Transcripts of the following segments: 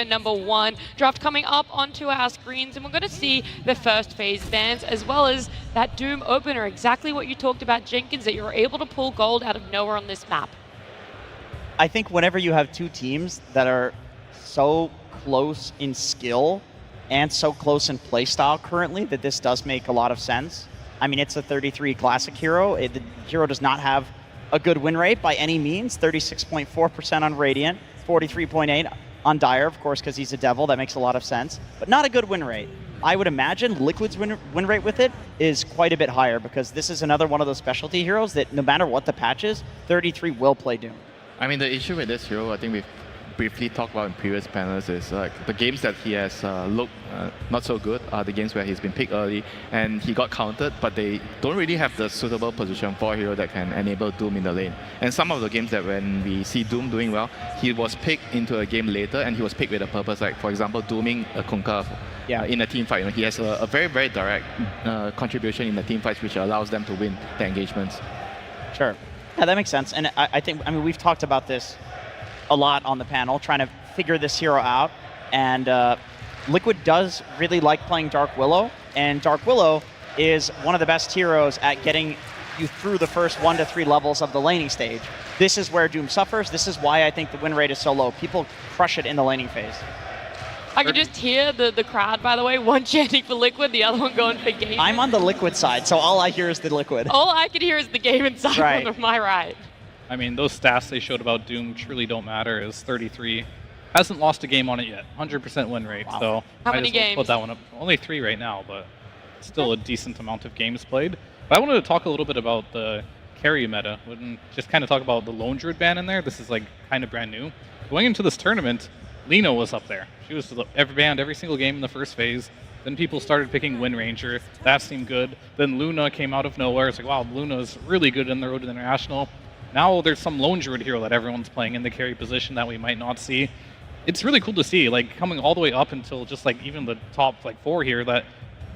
at #1 draft coming up onto our screens, and we're going to see the first phase bans as well as that Doom opener, exactly what you talked about, Jenkins, that you're able to pull gold out of nowhere on this map. I think whenever you have two teams that are so close in skill and so close in playstyle currently, that this does make a lot of sense. I mean, it's a 33 classic hero. The hero does not have a good win rate by any means, 36.4% on Radiant, 43.8 on Dire, of course, because he's a devil. That makes a lot of sense, but not a good win rate. I would imagine Liquid's win rate with it is quite a bit higher because this is another one of those specialty heroes that no matter what the patch is, 33 will play Doom. I mean, the issue with this hero, I think we've briefly talked about in previous panels, is like the games that he has looked not so good are the games where he's been picked early and he got countered, but they don't really have the suitable position for a hero that can enable Doom in the lane. And some of the games that when we see Doom doing well, he was picked into a game later and he was picked with a purpose, like for example, dooming a Kunkka in a team fight. You know, he has a very, very direct contribution in the team fights which allows them to win the engagements. Sure. Yeah, that makes sense. And I think, I mean, we've talked about this a lot on the panel, trying to figure this hero out. And Liquid does really like playing Dark Willow, and Dark Willow is one of the best heroes at getting you through the first 1 to 3 levels of the laning stage. This is where Doom suffers. This is why I think the win rate is so low. People crush it in the laning phase. I can just hear the crowd, by the way, one chanting for Liquid, the other one going for Gaimin. I'm on the Liquid side, so all I hear is the Liquid. All I can hear is the Gaimin side right. on my right. I mean, those stats they showed about Doom truly don't matter. Is 33. Hasn't lost a game on it yet. 100% win rate. Wow. So How many games? Put that one up. Only 3 right now, but still a decent amount of games played. But I wanted to talk a little bit about the carry meta. Wouldn't just kind of talk about the Lone Druid ban in there. This is like kind of brand new. Going into this tournament, Lina was up there. She was banned every single game in the first phase. Then people started picking Wind Ranger. That seemed good. Then Luna came out of nowhere. It's like, wow, Luna's really good in the road to the International. Now there's some Lone Druid hero that everyone's playing in the carry position that we might not see. It's really cool to see, like coming all the way up until just like even the top like 4 here, that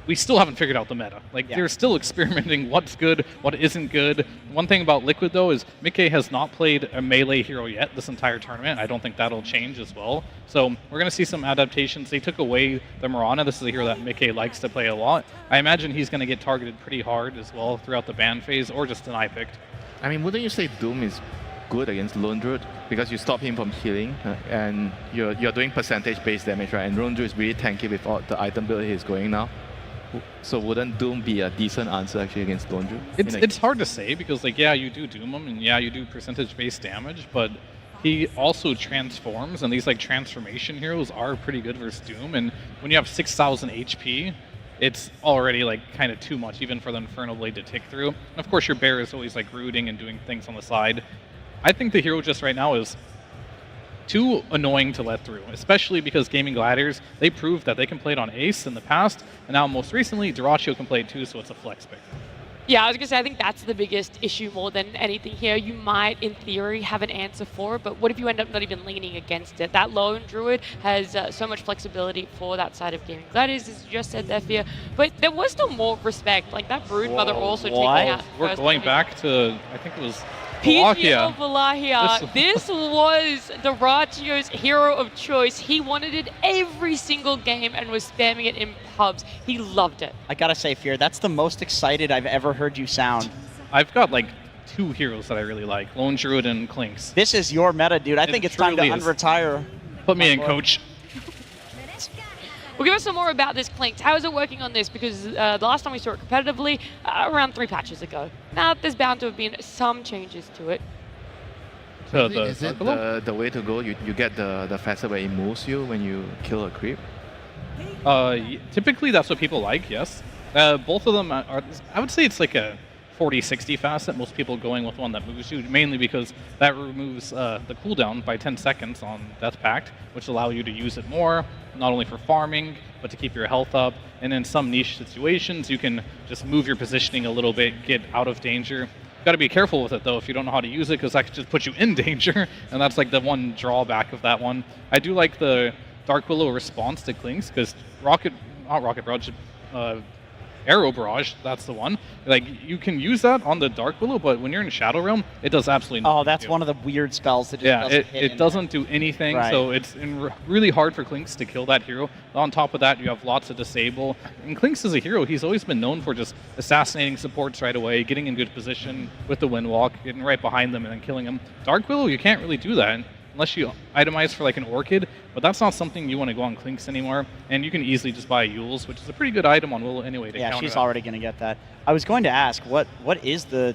we still haven't figured out the meta. Like they're still experimenting what's good, what isn't good. One thing about Liquid though is Mickey has not played a melee hero yet this entire tournament. I don't think that'll change as well. So we're gonna see some adaptations. They took away the Mirana. This is a hero that Mickey likes to play a lot. I imagine he's gonna get targeted pretty hard as well throughout the ban phase or just an eye picked. I mean, wouldn't you say Doom is good against Lone Druid because you stop him from healing and you're doing percentage-based damage, right? And Lone Druid is really tanky with all the item build he's going now. So wouldn't Doom be a decent answer actually against Lone Druid? It's hard to say because like yeah, you do Doom him and yeah, you do percentage-based damage, but he also transforms, and these like transformation heroes are pretty good versus Doom. And when you have 6,000 HP. It's already like kind of too much even for the Infernal Blade to tick through. And of course your bear is always like rooting and doing things on the side. I think the hero just right now is too annoying to let through, especially because Gaimin Gladiators, they proved that they can play it on Ace in the past, and now most recently Dyrachyo can play it too, so it's a flex pick. Yeah, I was going to say, I think that's the biggest issue more than anything here. You might, in theory, have an answer for it, but what if you end up not even leaning against it? That Lone Druid has so much flexibility for that side of Gaimin Gladiators, as you just said there, Fear. But there was still more respect. Like, that Broodmother also taking out... We're going back to, I think it was... PGL Valahia. This was Dyrachyo's hero of choice. He wanted it every single game and was spamming it in pubs. He loved it. I gotta say, Fear, that's the most excited I've ever heard you sound. I've got like 2 heroes that I really like, Lone Druid and Clinks. This is your meta, dude. I think it's time to unretire. Put me in, coach. Well, give us some more about this Clinks. How is it working on this? Because the last time we saw it competitively, around 3 patches ago. Now, there's bound to have been some changes to it. So is it the way to go? You get the facet where it moves you when you kill a creep? Typically, that's what people like, yes. Both of them are, I would say it's like a 40-60 facet, most people going with one that moves you, mainly because that removes the cooldown by 10 seconds on Death Pact, which allow you to use it more, not only for farming, but to keep your health up. And in some niche situations, you can just move your positioning a little bit, get out of danger. Got to be careful with it, though, if you don't know how to use it, because that could just put you in danger, and that's like the one drawback of that one. I do like the Dark Willow response to Clinks, because Arrow Barrage, that's the one. Like, you can use that on the Dark Willow, but when you're in Shadow Realm, it does absolutely nothing. Oh, that's one of the weird spells that just Yeah, doesn't hit it in doesn't do anything, Right. so it's really hard for Klinks to kill that hero. On top of that, you have lots of disable. And Klinks is a hero, he's always been known for just assassinating supports right away, getting in good position with the Windwalk, getting right behind them and then killing them. Dark Willow, you can't really do that unless you itemize for like an Orchid, but that's not something you want to go on Klinks anymore. And you can easily just buy Yules, which is a pretty good item on Willow anyway to Yeah, counter she's that. already going to get that. I was going to ask, what is the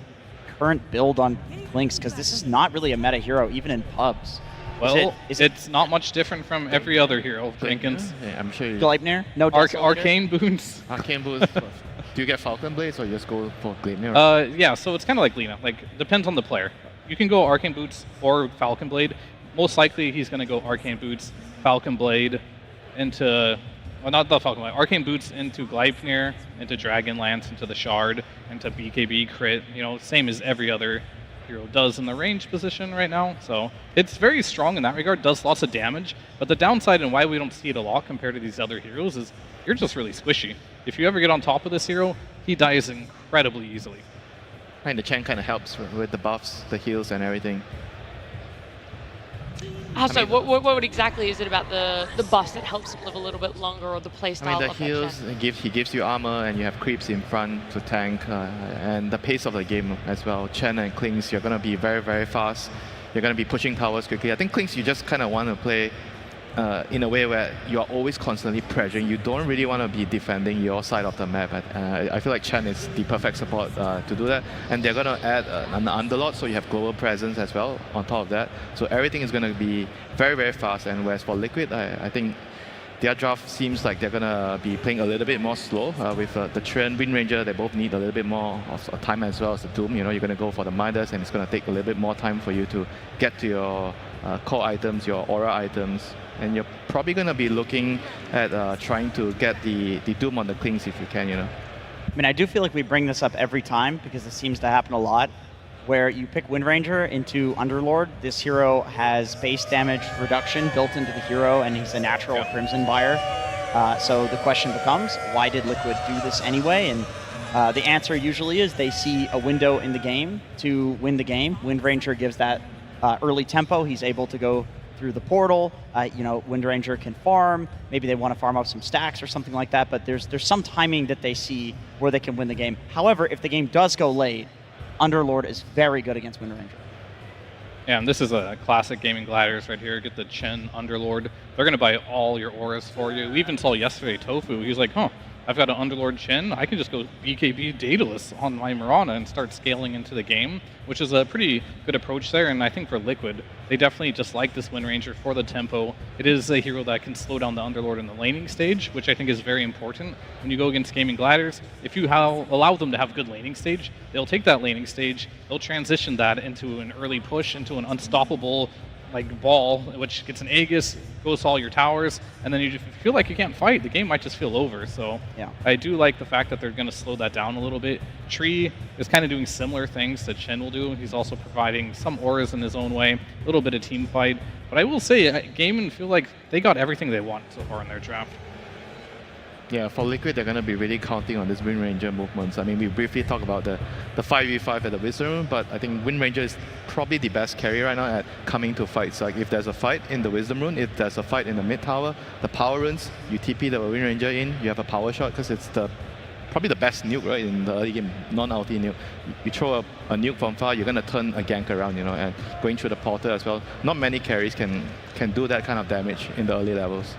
current build on Klinks? Because this is not really a meta hero, even in pubs. Well, is it it's not much different from every other hero, Jenkins. Yeah, I'm sure you Gleipnir? No Death Soldier? Arcane boons. Arcane boost. Do you get Falcon Blades or you just go for Gleipnir? Yeah, so it's kind of like Lena. Like, depends on the player. You can go Arcane Boots or Falcon Blade. Most likely, he's going to go Arcane Boots, Falcon Blade, into... Well, not the Falcon Blade. Arcane Boots into Gleipnir, into Dragonlance, into the Shard, into BKB Crit. You know, same as every other hero does in the range position right now. So it's very strong in that regard, does lots of damage. But the downside and why we don't see it a lot compared to these other heroes is you're just really squishy. If you ever get on top of this hero, he dies incredibly easily. And the Chen kind of helps with the buffs, the heals, and everything. So what exactly is it about the buffs that helps him live a little bit longer, or the playstyle I mean, the of that heals, Chen? he gives you armor, and you have creeps in front to tank, and the pace of the game as well. Chen and Klinks, you're going to be very, very fast. You're going to be pushing towers quickly. I think Klinks, you just kind of want to play in a way where you are always constantly pressuring. You don't really want to be defending your side of the map. I feel like Chen is the perfect support to do that. And they're going to add an Underlord, so you have global presence as well on top of that. So everything is going to be very, very fast. And whereas for Liquid, I think their draft seems like they're going to be playing a little bit more slow. With the Tren, Wind Ranger, they both need a little bit more of time as well as the Doom. You know, you're going to go for the Midas, and it's going to take a little bit more time for you to get to your core items, your aura items. And you're probably going to be looking at trying to get the Doom on the Klinks if you can, you know. I mean, I do feel like we bring this up every time because it seems to happen a lot, where you pick Wind Ranger into Underlord. This hero has base damage reduction built into the hero, and he's a natural Crimson buyer. So the question becomes, why did Liquid do this anyway? And the answer usually is they see a window in the game to win the game. Wind Ranger gives that early tempo. He's able to go through the portal. Wind Ranger can farm. Maybe they want to farm up some stacks or something like that, but there's some timing that they see where they can win the game. However, if the game does go late, Underlord is very good against Wind Ranger. Yeah, and this is a classic Gaimin Gladiators right here. Get the Chen Underlord. They're going to buy all your auras for you. We even saw yesterday Tofu. He's like, I've got an Underlord Chen. I can just go BKB Daedalus on my Mirana and start scaling into the game, which is a pretty good approach there. And I think for Liquid, they definitely just like this Wind Ranger for the tempo. It is a hero that can slow down the Underlord in the laning stage, which I think is very important. When you go against Gaimin Gladiators, if you allow them to have good laning stage, they'll take that laning stage, they'll transition that into an early push, into an unstoppable ball, which gets an Aegis, goes to all your towers, and then you feel like you can't fight. The game might just feel over. So yeah. I do like the fact that they're going to slow that down a little bit. Tree is kind of doing similar things that Chen will do. He's also providing some auras in his own way, a little bit of team fight. But I will say, Gaimin feel like they got everything they want so far in their draft. Yeah, for Liquid, they're going to be really counting on this Wind Ranger movements. I mean, we briefly talked about the 5v5 at the Wisdom Room, but I think Wind Ranger is probably the best carry right now at coming to fights. Like, if there's a fight in the Wisdom Room, if there's a fight in the mid tower, the power runes, you TP the Wind Ranger in, you have a power shot, because it's probably the best nuke, right, in the early game, non-ulti nuke. You throw a nuke from far, you're going to turn a gank around, and going through the portal as well. Not many carries can do that kind of damage in the early levels.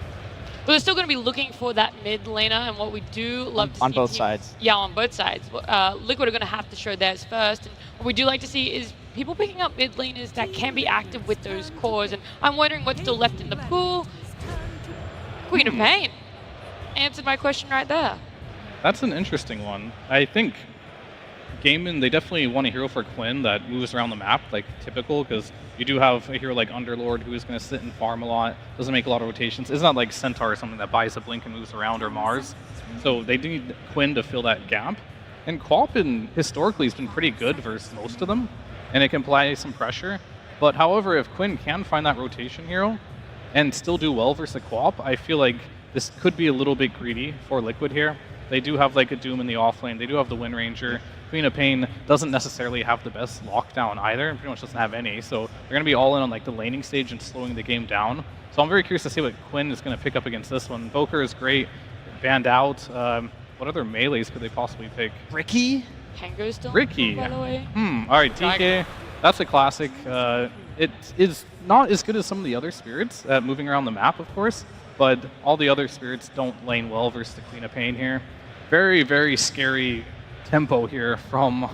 But we're still going to be looking for that mid laner, and what we do love to see on both sides. Yeah, on both sides. Liquid are going to have to show theirs first, and what we do like to see is people picking up mid laners that can be active with those cores, and I'm wondering what's still left in the pool. Queen of Pain answered my question right there. That's an interesting one. I think Gaimin, they definitely want a hero for Quinn that moves around the map, like typical, because you do have a hero like Underlord who is going to sit and farm a lot, doesn't make a lot of rotations. It's not like Centaur or something that buys a blink and moves around, or Mars. So they do need Quinn to fill that gap. And Quapin historically has been pretty good versus most of them, and it can apply some pressure. But however, if Quinn can find that rotation hero and still do well versus a Quap, I feel like this could be a little bit greedy for Liquid here. They do have like a Doom in the offlane. They do have the Wind Ranger. Queen of Pain doesn't necessarily have the best lockdown either, and pretty much doesn't have any. So they're going to be all in on like the laning stage and slowing the game down. So I'm very curious to see what Quinn is going to pick up against this one. Invoker is great, banned out. What other melees could they possibly pick? Ricky? Kango's still Ricky. by the way. All right, DK. That's a classic. It is not as good as some of the other spirits at moving around the map, of course, but all the other spirits don't lane well versus the Queen of Pain here. Very, very scary tempo here from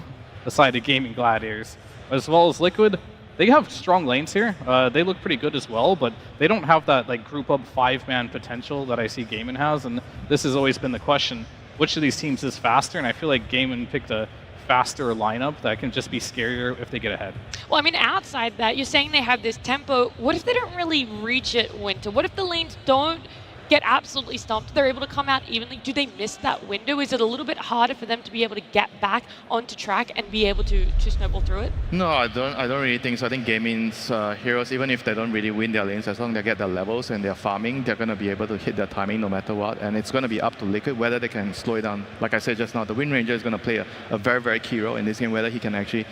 the side of Gaimin Gladiators. As well as Liquid, they have strong lanes here. They look pretty good as well, but they don't have that like group up 5-man potential that I see Gaimin has, and this has always been the question. Which of these teams is faster? And I feel like Gaimin picked a faster lineup that can just be scarier if they get ahead. Well, I mean, outside that, you're saying they have this tempo. What if they don't really reach it, Winter? What if the lanes don't get absolutely stomped? They're able to come out evenly. Do they miss that window? Is it a little bit harder for them to be able to get back onto track and be able to snowball through it? No, I don't really think so. I think Gaimin's heroes, even if they don't really win their lanes, as long as they get their levels and they're farming, they're going to be able to hit their timing no matter what. And it's going to be up to Liquid whether they can slow it down. Like I said just now, the Wind Ranger is going to play a very, very key role in this game, whether he can actually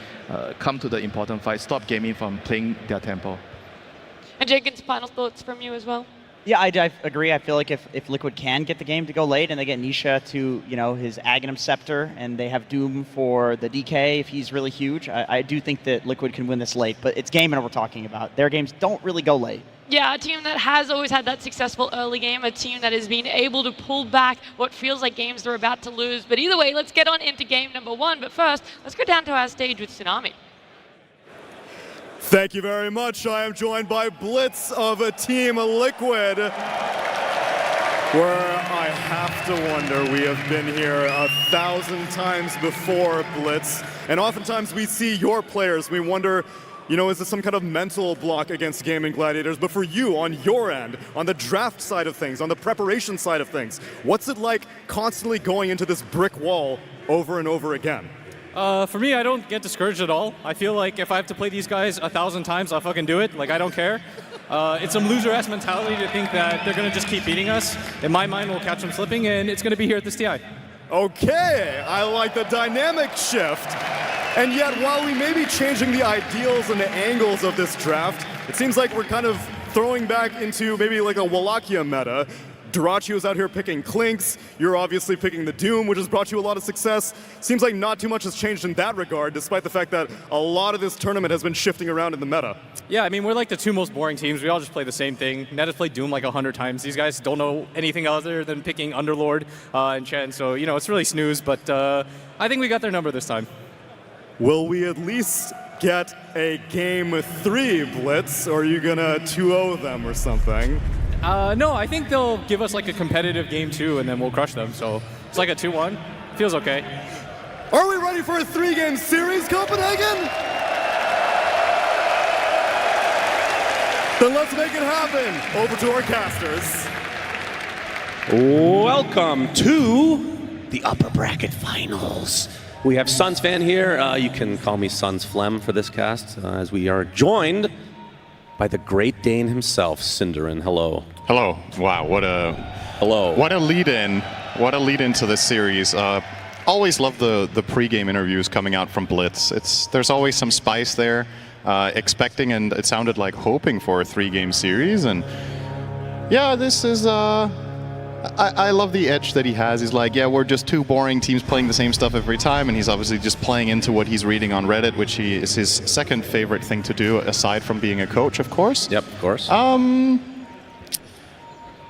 come to the important fight, stop Gaimin from playing their tempo. And Jenkins, final thoughts from you as well? Yeah, I agree. I feel like if Liquid can get the game to go late and they get Nisha to, his Aghanim Scepter and they have Doom for the DK if he's really huge, I do think that Liquid can win this late. But it's Gaimin we're talking about. Their games don't really go late. Yeah, a team that has always had that successful early game, a team that has been able to pull back what feels like games they're about to lose. But either way, let's get on into game number 1. But first, let's go down to our stage with Tsunami. Thank you very much. I am joined by Blitz of a Team Liquid, where I have to wonder, we have been here 1,000 times before, Blitz, and oftentimes we see your players, we wonder, is this some kind of mental block against Gaimin Gladiators? But for you, on your end, on the draft side of things, on the preparation side of things, what's it like constantly going into this brick wall over and over again? For me, I don't get discouraged at all. I feel like if I have to play these guys 1,000 times, I'll fucking do it. Like, I don't care. It's some loser-ass mentality to think that they're going to just keep beating us. In my mind, we'll catch them slipping, and it's going to be here at this TI. Okay, I like the dynamic shift. And yet, while we may be changing the ideals and the angles of this draft, it seems like we're kind of throwing back into maybe like a Wallachia meta. Durachio's out here picking Clinks. You're obviously picking the Doom, which has brought you a lot of success. Seems like not too much has changed in that regard, despite the fact that a lot of this tournament has been shifting around in the meta. Yeah, I mean, we're like the two most boring teams. We all just play the same thing. Ned has played Doom like 100 times. These guys don't know anything other than picking Underlord and Chen. So, it's really snooze, but I think we got their number this time. Will we at least get a game 3, Blitz, or are you gonna 2-0 them or something? No, I think they'll give us like a competitive game 2 and then we'll crush them. So it's like a 2-1. Feels okay. Are we ready for a 3-game series, Copenhagen? Then let's make it happen. Over to our casters. Welcome to the upper bracket finals. We have Suns fan here. You can call me Suns Phlegm for this cast, as we are joined by the Great Dane himself, Cinderin. Hello. Hello. Wow, what a lead-in. What a lead-in to this series. Always love the pre-game interviews coming out from Blitz. There's always some spice there. Expecting, and it sounded like hoping for a 3-game series. And yeah, this is I love the edge that he has. He's like, yeah, we're just two boring teams playing the same stuff every time, and he's obviously just playing into what he's reading on Reddit, which is his second favorite thing to do, aside from being a coach, of course. Yep, of course.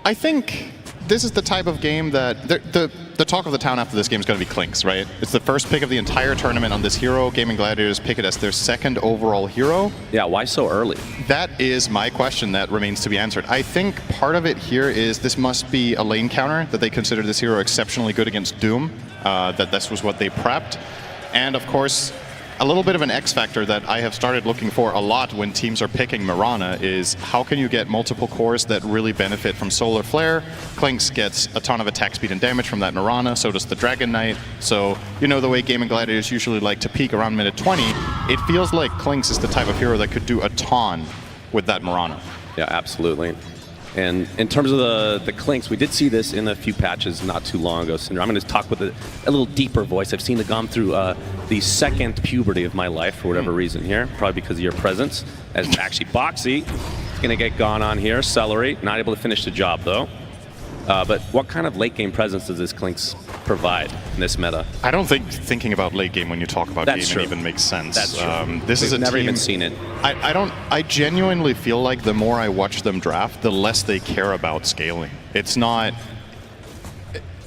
I think this is the type of game that the talk of the town after this game is going to be Clinks, right? It's the first pick of the entire tournament on this hero. Gaimin Gladiators pick it as their second overall hero. Yeah, why so early? That is my question that remains to be answered. I think part of it here is this must be a lane counter, that they consider this hero exceptionally good against Doom, that this was what they prepped. And of course, a little bit of an X factor that I have started looking for a lot when teams are picking Mirana is how can you get multiple cores that really benefit from Solar Flare. Clinks gets a ton of attack speed and damage from that Mirana, so does the Dragon Knight. So, you know the way Gaimin Gladiators usually like to peak around minute 20, it feels like Clinks is the type of hero that could do a ton with that Mirana. Yeah, absolutely. And in terms of the Clinks, we did see this in a few patches not too long ago. Cinder, I'm going to talk with a little deeper voice. I've seen it gone through the second puberty of my life for whatever reason here, probably because of your presence. As actually Boxy is going to get gone on here. Celery, not able to finish the job though. But what kind of late game presence does this Clinks provide in this meta? I don't think thinking about late game when you talk about That's Gaimin true. even makes sense. That's true. This is a never team, even seen it. I genuinely feel like the more I watch them draft, the less they care about scaling. It's not.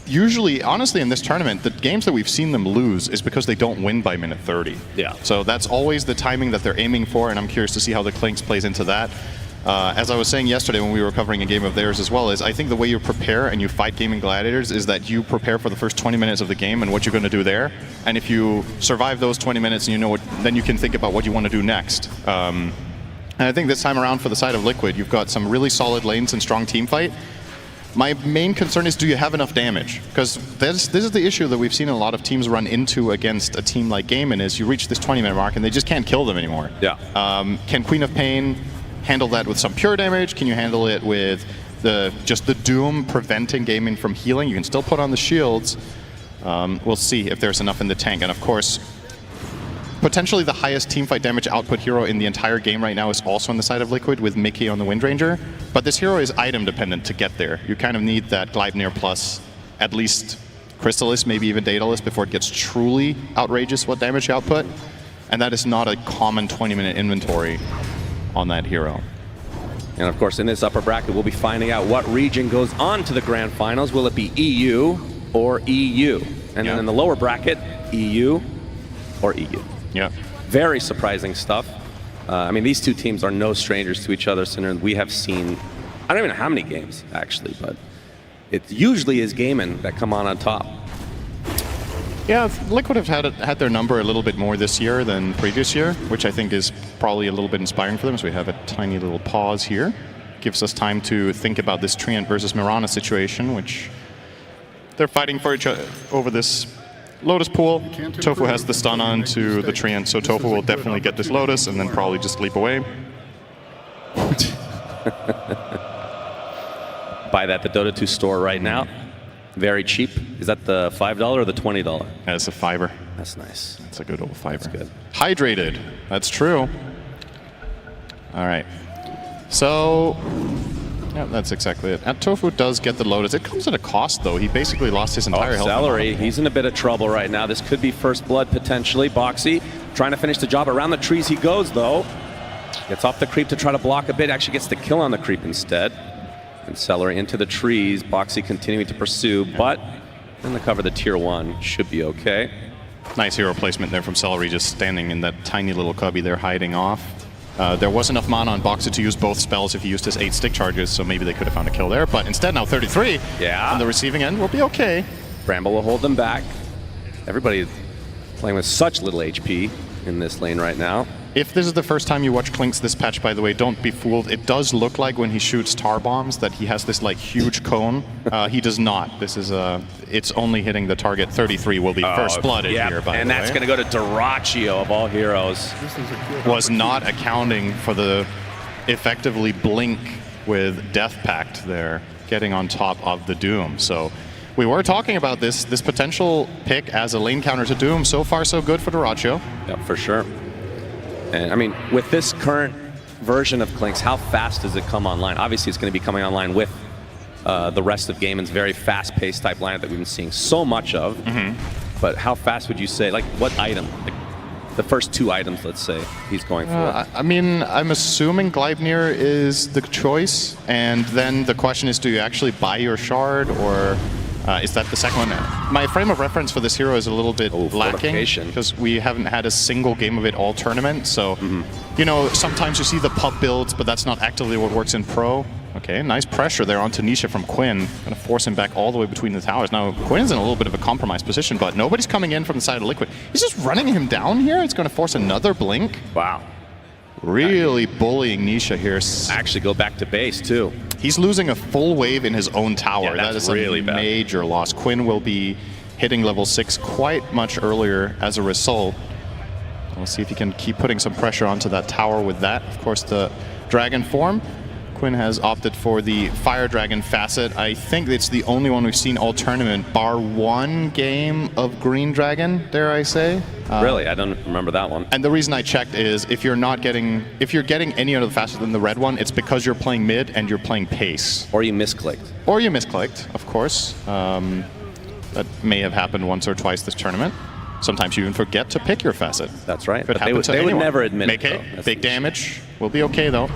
Usually, honestly, in this tournament, the games that we've seen them lose is because they don't win by minute 30. Yeah. So that's always the timing that they're aiming for, and I'm curious to see how the Clinks plays into that. As I was saying yesterday when we were covering a game of theirs as well, is I think the way you prepare and you fight Gaimin Gladiators is that you prepare for the first 20 minutes of the game and what you're going to do there. And if you survive those 20 minutes and you know what, then you can think about what you want to do next. And I think this time around for the side of Liquid, you've got some really solid lanes and strong team fight. My main concern is, do you have enough damage? Because this is the issue that we've seen a lot of teams run into against a team like Gaimin, is you reach this 20-minute mark and they just can't kill them anymore. Yeah. Can Queen of Pain handle that with some pure damage? Can you handle it with just the Doom preventing Gaimin from healing? You can still put on the shields. We'll see if there's enough in the tank. And of course, potentially the highest teamfight damage output hero in the entire game right now is also on the side of Liquid with Mickey on the Windranger. But this hero is item dependent to get there. You kind of need that Gleipnir plus at least Crystallis, maybe even Daedalus before it gets truly outrageous what damage output. And that is not a common 20-minute inventory on that hero. And of course, in this upper bracket, we'll be finding out what region goes on to the grand finals. Will it be EU or EU? And then in the lower bracket, EU or EU. Yeah. Very surprising stuff. I mean, these two teams are no strangers to each other, Cinder. We have seen, I don't even know how many games, actually, but it usually is Gaimin that come on top. Yeah, Liquid have had their number a little bit more this year than previous year, which I think is probably a little bit inspiring for them. So we have a tiny little pause here. Gives us time to think about this Treant versus Mirana situation, which they're fighting for each other over this Lotus pool. Tofu has the stun on to the Treant, so Tofu will definitely get this Lotus and then probably just sleep away. Buy that at the Dota 2 store right now. Very cheap. Is that the $5 or the $20? That's a $5. That's nice. That's a good old $5. That's good. Hydrated. That's true. All right. So, yeah, that's exactly it. And Tofu does get the Lotus. It comes at a cost, though. He basically lost his entire health. Celery. He's in a bit of trouble right now. This could be first blood, potentially. Boxy trying to finish the job. Around the trees he goes, though. Gets off the creep to try to block a bit. Actually gets the kill on the creep instead. And Celery into the trees. Boxy continuing to pursue, but in the cover, the tier 1 should be okay. Nice hero placement there from Celery, just standing in that tiny little cubby there, hiding off. There was enough mana on Boxy to use both spells if he used his 8 stick charges, so maybe they could have found a kill there. But instead, now 33 on the receiving end will be okay. Bramble will hold them back. Everybody playing with such little HP in this lane right now. If this is the first time you watch Clinks this patch, by the way, don't be fooled. It does look like when he shoots tar bombs that he has this like huge cone. He does not. This is it's only hitting the target. 33 will be first blooded here, by the way. And that's going to go to Dyrachyo of all heroes. Was not accounting for the effectively blink with Death Pact there, getting on top of the Doom. So we were talking about this potential pick as a lane counter to Doom. So far, so good for Dyrachyo. Yeah, for sure. And I mean, with this current version of Clinks, how fast does it come online? Obviously, it's going to be coming online with the rest of Gaimin's very fast-paced type lineup that we've been seeing so much of. But how fast would you say, like what item, like the first 2 items, let's say, he's going for? I mean, I'm assuming Gleipnir is the choice, and then the question is, do you actually buy your shard, or is that the second one? My frame of reference for this hero is a little bit lacking because we haven't had a single game of it all tournament. So, you know, sometimes you see the pub builds, but that's not actively what works in pro. Okay, nice pressure there onto Nisha from Quinn. Gonna force him back all the way between the towers. Now, Quinn's in a little bit of a compromised position, but nobody's coming in from the side of Liquid. He's just running him down here. It's gonna force another blink. Wow. Really bullying Nisha here. Actually go back to base, too. He's losing a full wave in his own tower. Yeah, that is really a bad. major loss. Quinn will be hitting level 6 quite much earlier as a result. We'll see if he can keep putting some pressure onto that tower with that. Of course, the dragon form. Quinn has opted for the Fire Dragon facet. I think it's the only one we've seen all tournament, bar one game of Green Dragon, dare I say. Really? I don't remember that one. And the reason I checked is if you're getting any other facet than the red one, it's because you're playing mid and you're playing pace. Or you misclicked. Or you misclicked, of course. That may have happened once or twice this tournament. Sometimes you even forget to pick your facet. That's right. Could But happen to they would anyone. never admit Make it. it. Big damage. We'll be okay though.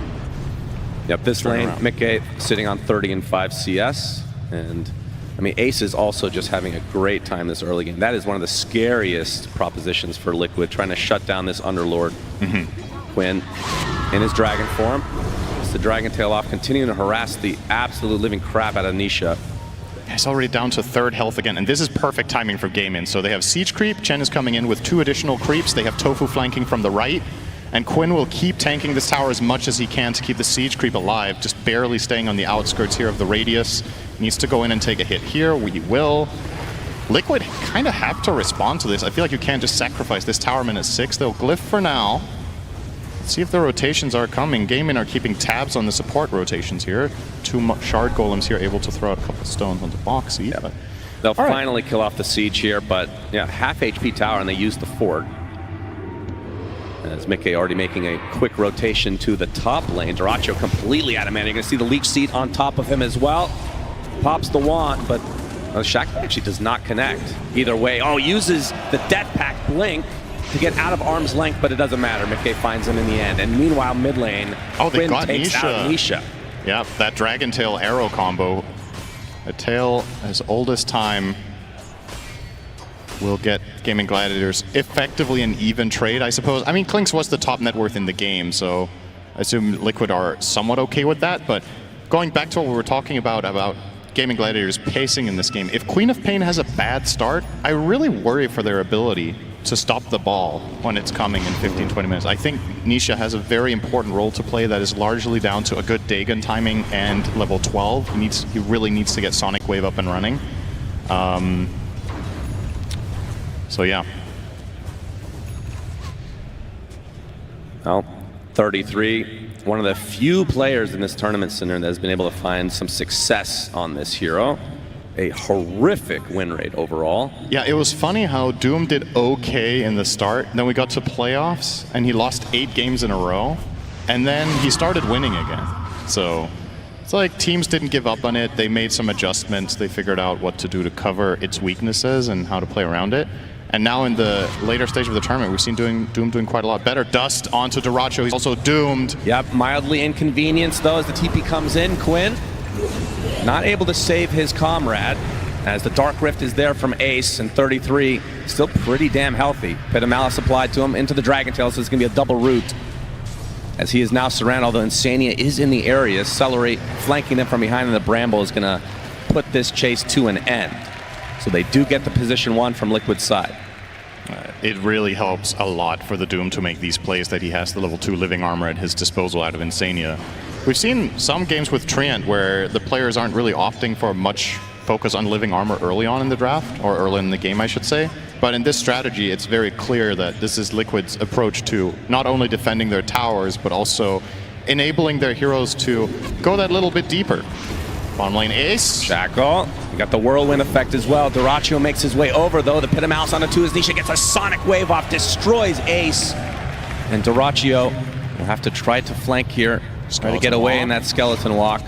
Yep, this Turn lane, around. Mickey sitting on 30 and 5 CS. And I mean, Ace is also just having a great time this early game. That is one of the scariest propositions for Liquid, trying to shut down this Underlord. Quinn in his dragon form. It's the Dragon Tail off, continuing to harass the absolute living crap out of Nisha. He's already down to 3rd health again, and this is perfect timing for Gaimin. So they have Siege Creep, Chen is coming in with 2 additional creeps, they have Tofu flanking from the right, and Quinn will keep tanking this tower as much as he can to keep the Siege Creep alive, just barely staying on the outskirts here of the radius. Needs to go in and take a hit here, he will. Liquid kind of have to respond to this. I feel like you can't just sacrifice this tower minute 6. They'll glyph for now. See if the rotations are coming. Gaimin are keeping tabs on the support rotations here. 2 shard golems here able to throw out a couple of stones onto Boxy. Yeah. But They'll finally kill off the siege here, but yeah, half HP tower and they use the fort. As Mickey already making a quick rotation to the top lane. Dyrachyo completely out of mana. You're gonna see the leech seed on top of him as well. Pops the wand, but Shaq actually does not connect. Either way, uses the Death Pact blink to get out of arm's length, but it doesn't matter. Mickey finds him in the end. And meanwhile, mid lane, they Quinn got takes out Nisha. Yeah, that Dragon Tail arrow combo. A tail as old as time will get Gaimin Gladiators effectively an even trade, I suppose. I mean, Klinks was the top net worth in the game, so I assume Liquid are somewhat okay with that. But going back to what we were talking about Gaimin Gladiators pacing in this game, if Queen of Pain has a bad start, I really worry for their ability to stop the ball when it's coming in 15-20 minutes. I think Nisha has a very important role to play that is largely down to a good Dagon timing and level 12. He really needs to get Sonic Wave up and running. So yeah. Well, 33, one of the few players in this tournament center that has been able to find some success on this hero. A horrific win rate overall. Yeah, it was funny how Doom did okay in the start. Then we got to playoffs, and he lost 8 games in a row. And then he started winning again. So it's like teams didn't give up on it. They made some adjustments. They figured out what to do to cover its weaknesses and how to play around it. And now in the later stage of the tournament, we've seen Doom doing quite a lot better. Dust onto Dyrachyo. He's also doomed. Yep, mildly inconvenienced though as the TP comes in. Quinn not able to save his comrade as the Dark Rift is there from Ace, and 33 still pretty damn healthy. Pit of Malice applied to him into the Dragon Tail, so it's going to be a double root as he is now surrounded, although Insania is in the area. Celery flanking them from behind, and the Bramble is going to put this chase to an end. So they do get the position 1 from Liquid's side. It really helps a lot for the Doom to make these plays that he has the level 2 living armor at his disposal out of Insania. We've seen some games with Treant where the players aren't really opting for much focus on living armor early on in the draft, or early in the game, I should say. But in this strategy, it's very clear that this is Liquid's approach to not only defending their towers, but also enabling their heroes to go that little bit deeper. Bottom lane Ace. Shackle. You got the whirlwind effect as well. Dyrachyo makes his way over though. The Pit of Malice onto 2 as Nisha gets a Sonic Wave off, destroys Ace. And Dyrachyo will have to try to flank here. Try to get away in that skeleton walk.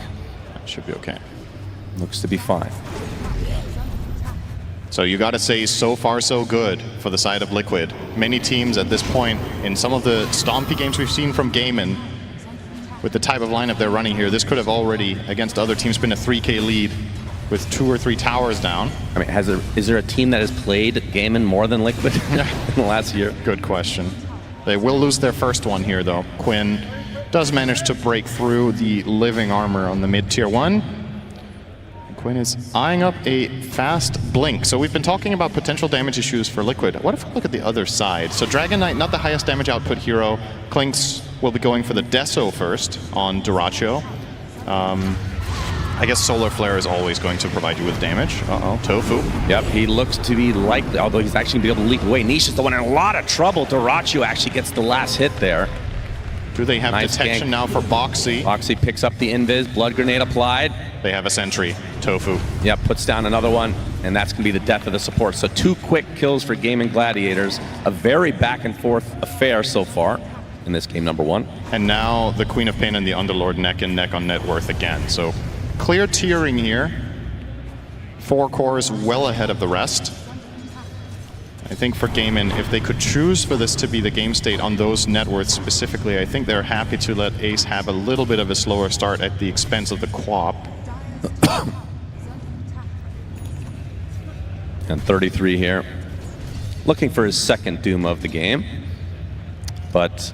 That should be okay. Looks to be fine. So you gotta say, so far so good for the side of Liquid. Many teams at this point, in some of the stompy games we've seen from Gaimin, with the type of lineup they're running here, this could have already, against other teams, been a 3K lead with 2 or 3 towers down. I mean, is there a team that has played Gaimin more than Liquid in the last year? Good question. They will lose their first one here, though. Quinn does manage to break through the living armor on the mid-tier 1. Quinn is eyeing up a fast blink. So we've been talking about potential damage issues for Liquid. What if we look at the other side? So Dragon Knight, not the highest damage output hero. Klinks will be going for the Deso first on Dyrachyo. I guess Solar Flare is always going to provide you with damage. Tofu. Yep, he looks to be likely, although he's actually going to be able to leak away. Nisha's the one in a lot of trouble. Dyrachyo actually gets the last hit there. Do they have Nice detection gank. now for Boxy? Boxy picks up the invis, blood grenade applied. They have a sentry, Tofu. Yep, puts down another one, and that's going to be the death of the support. So 2 quick kills for Gaimin Gladiators. A very back and forth affair so far in this game number 1. And now the Queen of Pain and the Underlord neck and neck on net worth again. So clear tiering here. 4 cores well ahead of the rest. I think for Gaimin, if they could choose for this to be the game state on those net worths specifically, I think they're happy to let Ace have a little bit of a slower start at the expense of the Quap. And 33 here. Looking for his second Doom of the game. But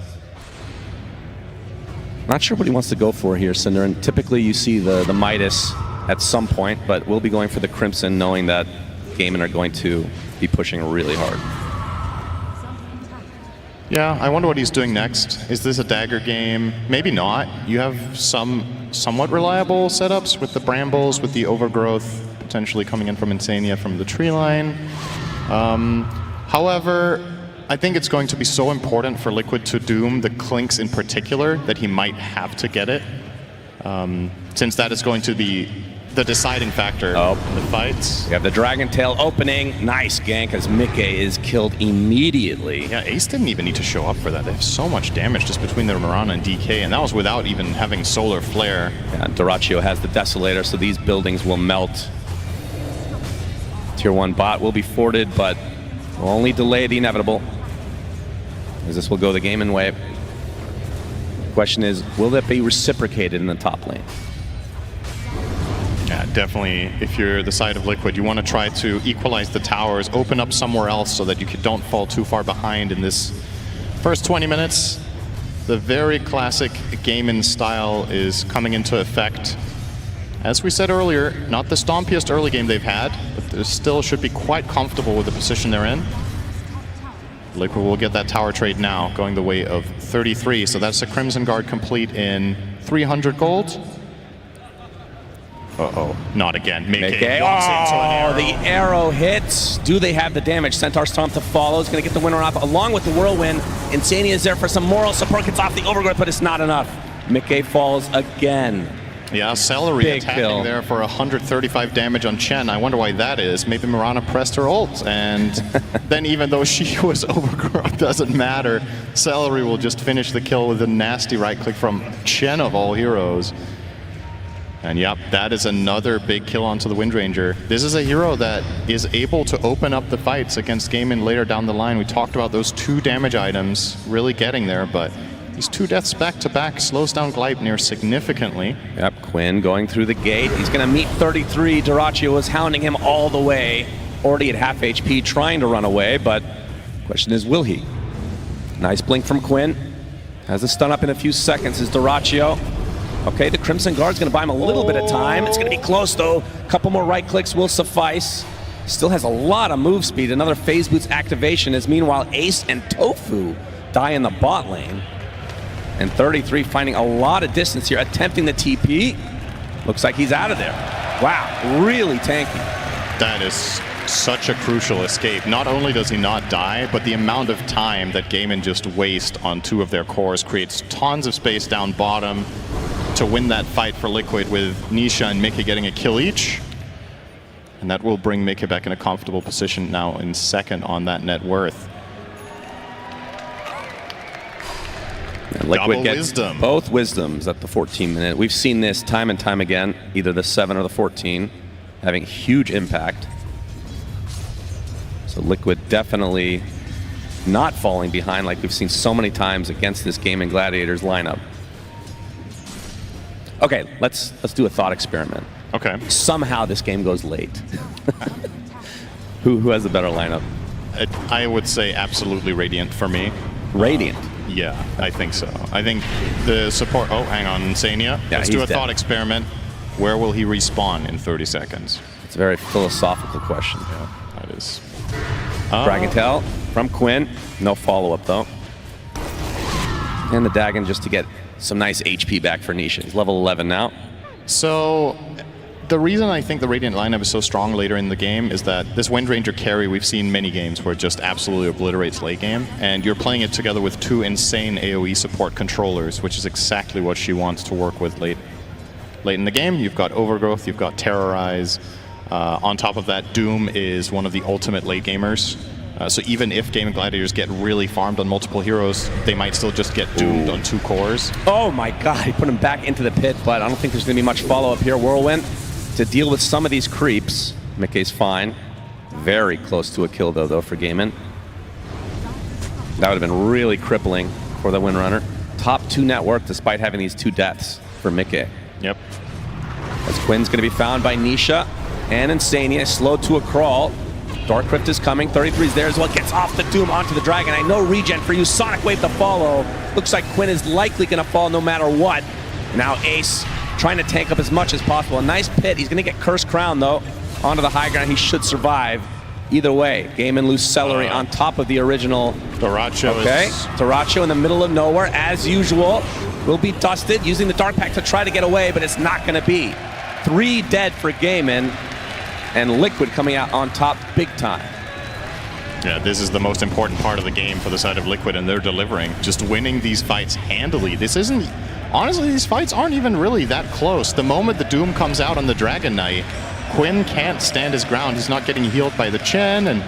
not sure what he wants to go for here, Cinder. And typically you see the Midas at some point, but we'll be going for the Crimson, knowing that Gaimin are going to be pushing really hard. Yeah, I wonder what he's doing next. Is this a dagger game? Maybe not. You have some somewhat reliable setups with the Brambles, with the Overgrowth potentially coming in from Insania from the tree line. However, I think it's going to be so important for Liquid to doom the Clinks in particular that he might have to get it. Since that is going to be the deciding factor in the fights. We have the Dragon Tail opening. Nice gank as Mickey is killed immediately. Yeah, Ace didn't even need to show up for that. They have so much damage just between their Mirana and DK, and that was without even having Solar Flare. Yeah, Duraccio has the Desolator, so these buildings will melt. Tier 1 bot will be forted, but will only delay the inevitable, as this will go the Gaimin way. Question is, will that be reciprocated in the top lane? Yeah, definitely. If you're the side of Liquid, you want to try to equalize the towers, open up somewhere else so that you don't fall too far behind in this first 20 minutes. The very classic Gaimin style is coming into effect. As we said earlier, not the stompiest early game they've had, but they still should be quite comfortable with the position they're in. Liquid will get that tower trade now, going the way of 33. So that's a Crimson Guard complete in 300 gold. Uh-oh, not again. Mickey walks into an arrow. The arrow hits. Do they have the damage? Centaur Stomp to follow. Is going to get the winner off along with the Whirlwind. Insania is there for some moral support. Gets off the Overgrowth, but it's not enough. Mickey falls again. Yeah, Celery Big attacking kill there for 135 damage on Chen. I wonder why that is. Maybe Mirana pressed her ult, and then even though she was Overgrowth, doesn't matter. Celery will just finish the kill with a nasty right click from Chen of all heroes. And yep, that is another big kill onto the Windranger. This is a hero that is able to open up the fights against Gaimin later down the line. We talked about those 2 damage items really getting there, but these 2 deaths back-to-back slows down Gleipnir significantly. Yep, Quinn going through the gate. He's going to meet 33. Duraccio was hounding him all the way. Already at half HP, trying to run away, but question is, will he? Nice blink from Quinn. Has a stun up in a few seconds is Duraccio. Okay, the Crimson Guard's going to buy him a little bit of time. It's going to be close, though. A couple more right clicks will suffice. Still has a lot of move speed. Another Phase Boots activation as meanwhile Ace and Tofu die in the bot lane. And 33 finding a lot of distance here, attempting the TP. Looks like he's out of there. Wow, really tanky. That is such a crucial escape. Not only does he not die, but the amount of time that Gaimin just waste on 2 of their cores creates tons of space down bottom to win that fight for Liquid, with Nisha and Mickey getting a kill each. And that will bring Mickey back in a comfortable position now in second on that net worth. And Liquid Double gets wisdom. Both wisdoms at the 14 minute. We've seen this time and time again, either the 7 or the 14, having huge impact. So Liquid definitely not falling behind like we've seen so many times against this Gaimin Gladiators lineup. Okay, let's do a thought experiment. Okay. Somehow this game goes late. Who has the better lineup? I would say absolutely Radiant for me. Radiant? Yeah, I think so. I think the support... Oh, hang on, Insania. Yeah, let's do a dead. thought experiment. Where will he respawn in 30 seconds? It's a very philosophical question. Yeah, that is... Dragon Tail from Quinn. No follow-up, though. And the Dagon just to get some nice HP back for Nisha. He's level 11 now. So the reason I think the Radiant lineup is so strong later in the game is that this Wind Ranger carry, we've seen many games where it just absolutely obliterates late game, and you're playing it together with 2 insane AoE support controllers, which is exactly what she wants to work with late in the game. You've got Overgrowth, you've got Terrorize. On top of that, Doom is one of the ultimate late gamers. So even if Gaimin Gladiators get really farmed on multiple heroes, they might still just get doomed on 2 cores. Oh my god, he put him back into the pit, but I don't think there's going to be much follow-up here. Whirlwind to deal with some of these creeps. Mickey's fine. Very close to a kill, though for Gaimin. That would have been really crippling for the Windrunner. Top 2 network, despite having these 2 deaths for Mickey. Yep. As Quinn's going to be found by Nisha and Insania, slowed to a crawl. Dark Crypt is coming. 33's there as well. Gets off the Doom onto the Dragon. I know regen for you. Sonic Wave to follow. Looks like Quinn is likely going to fall no matter what. Now Ace trying to tank up as much as possible. A nice pit. He's going to get Curse Crown, though, onto the high ground. He should survive. Either way, Gaimin lose Celery on top of the original. Daracho okay. Daracho in the middle of nowhere, as usual. Will be dusted, using the Dark Pack to try to get away, but it's not going to be. 3 dead for Gaimin, and Liquid coming out on top big time. Yeah, this is the most important part of the game for the side of Liquid, and they're delivering. Just winning these fights handily. This isn't... Honestly, these fights aren't even really that close. The moment the Doom comes out on the Dragon Knight, Quinn can't stand his ground. He's not getting healed by the Chen, and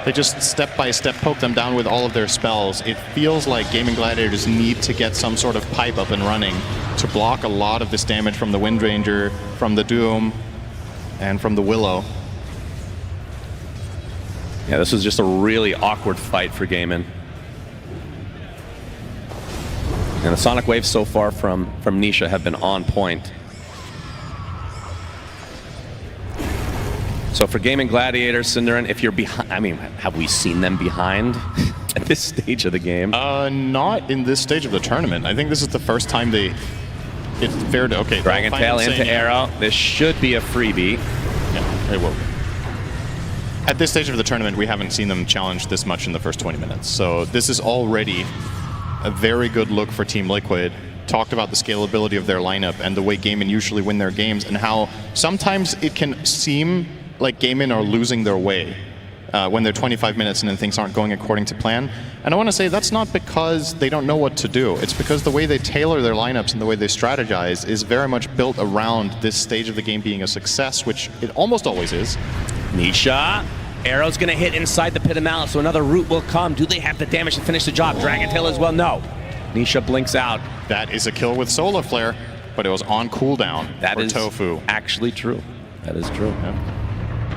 they just step by step poke them down with all of their spells. It feels like Gaimin Gladiators need to get some sort of pipe up and running to block a lot of this damage from the Wind Ranger, from the Doom, and from the Willow. Yeah, this was just a really awkward fight for Gaimin. And the Sonic Waves so far from Nisha have been on point. So for Gaimin Gladiators, Cinderin, if you're behind, I mean, have we seen them behind at this stage of the game? Not in this stage of the tournament. I think this is the first time it's fair to, okay. Dragon Tail into Arrow. This should be a freebie. Yeah, it will. At this stage of the tournament, we haven't seen them challenge this much in the first 20 minutes. So this is already a very good look for Team Liquid. Talked about the scalability of their lineup and the way Gaimin usually win their games, and how sometimes it can seem like Gaimin are losing their way when they're 25 minutes and then things aren't going according to plan. And I want to say that's not because they don't know what to do. It's because the way they tailor their lineups and the way they strategize is very much built around this stage of the game being a success, which it almost always is. Nisha. Arrow's going to hit inside the Pit of Malice, so another root will come. Do they have the damage to finish the job? Dragon Tail as well? No. Nisha blinks out. That is a kill with Solar Flare, but it was on cooldown that for is Tofu. Actually true. That is true. Yeah.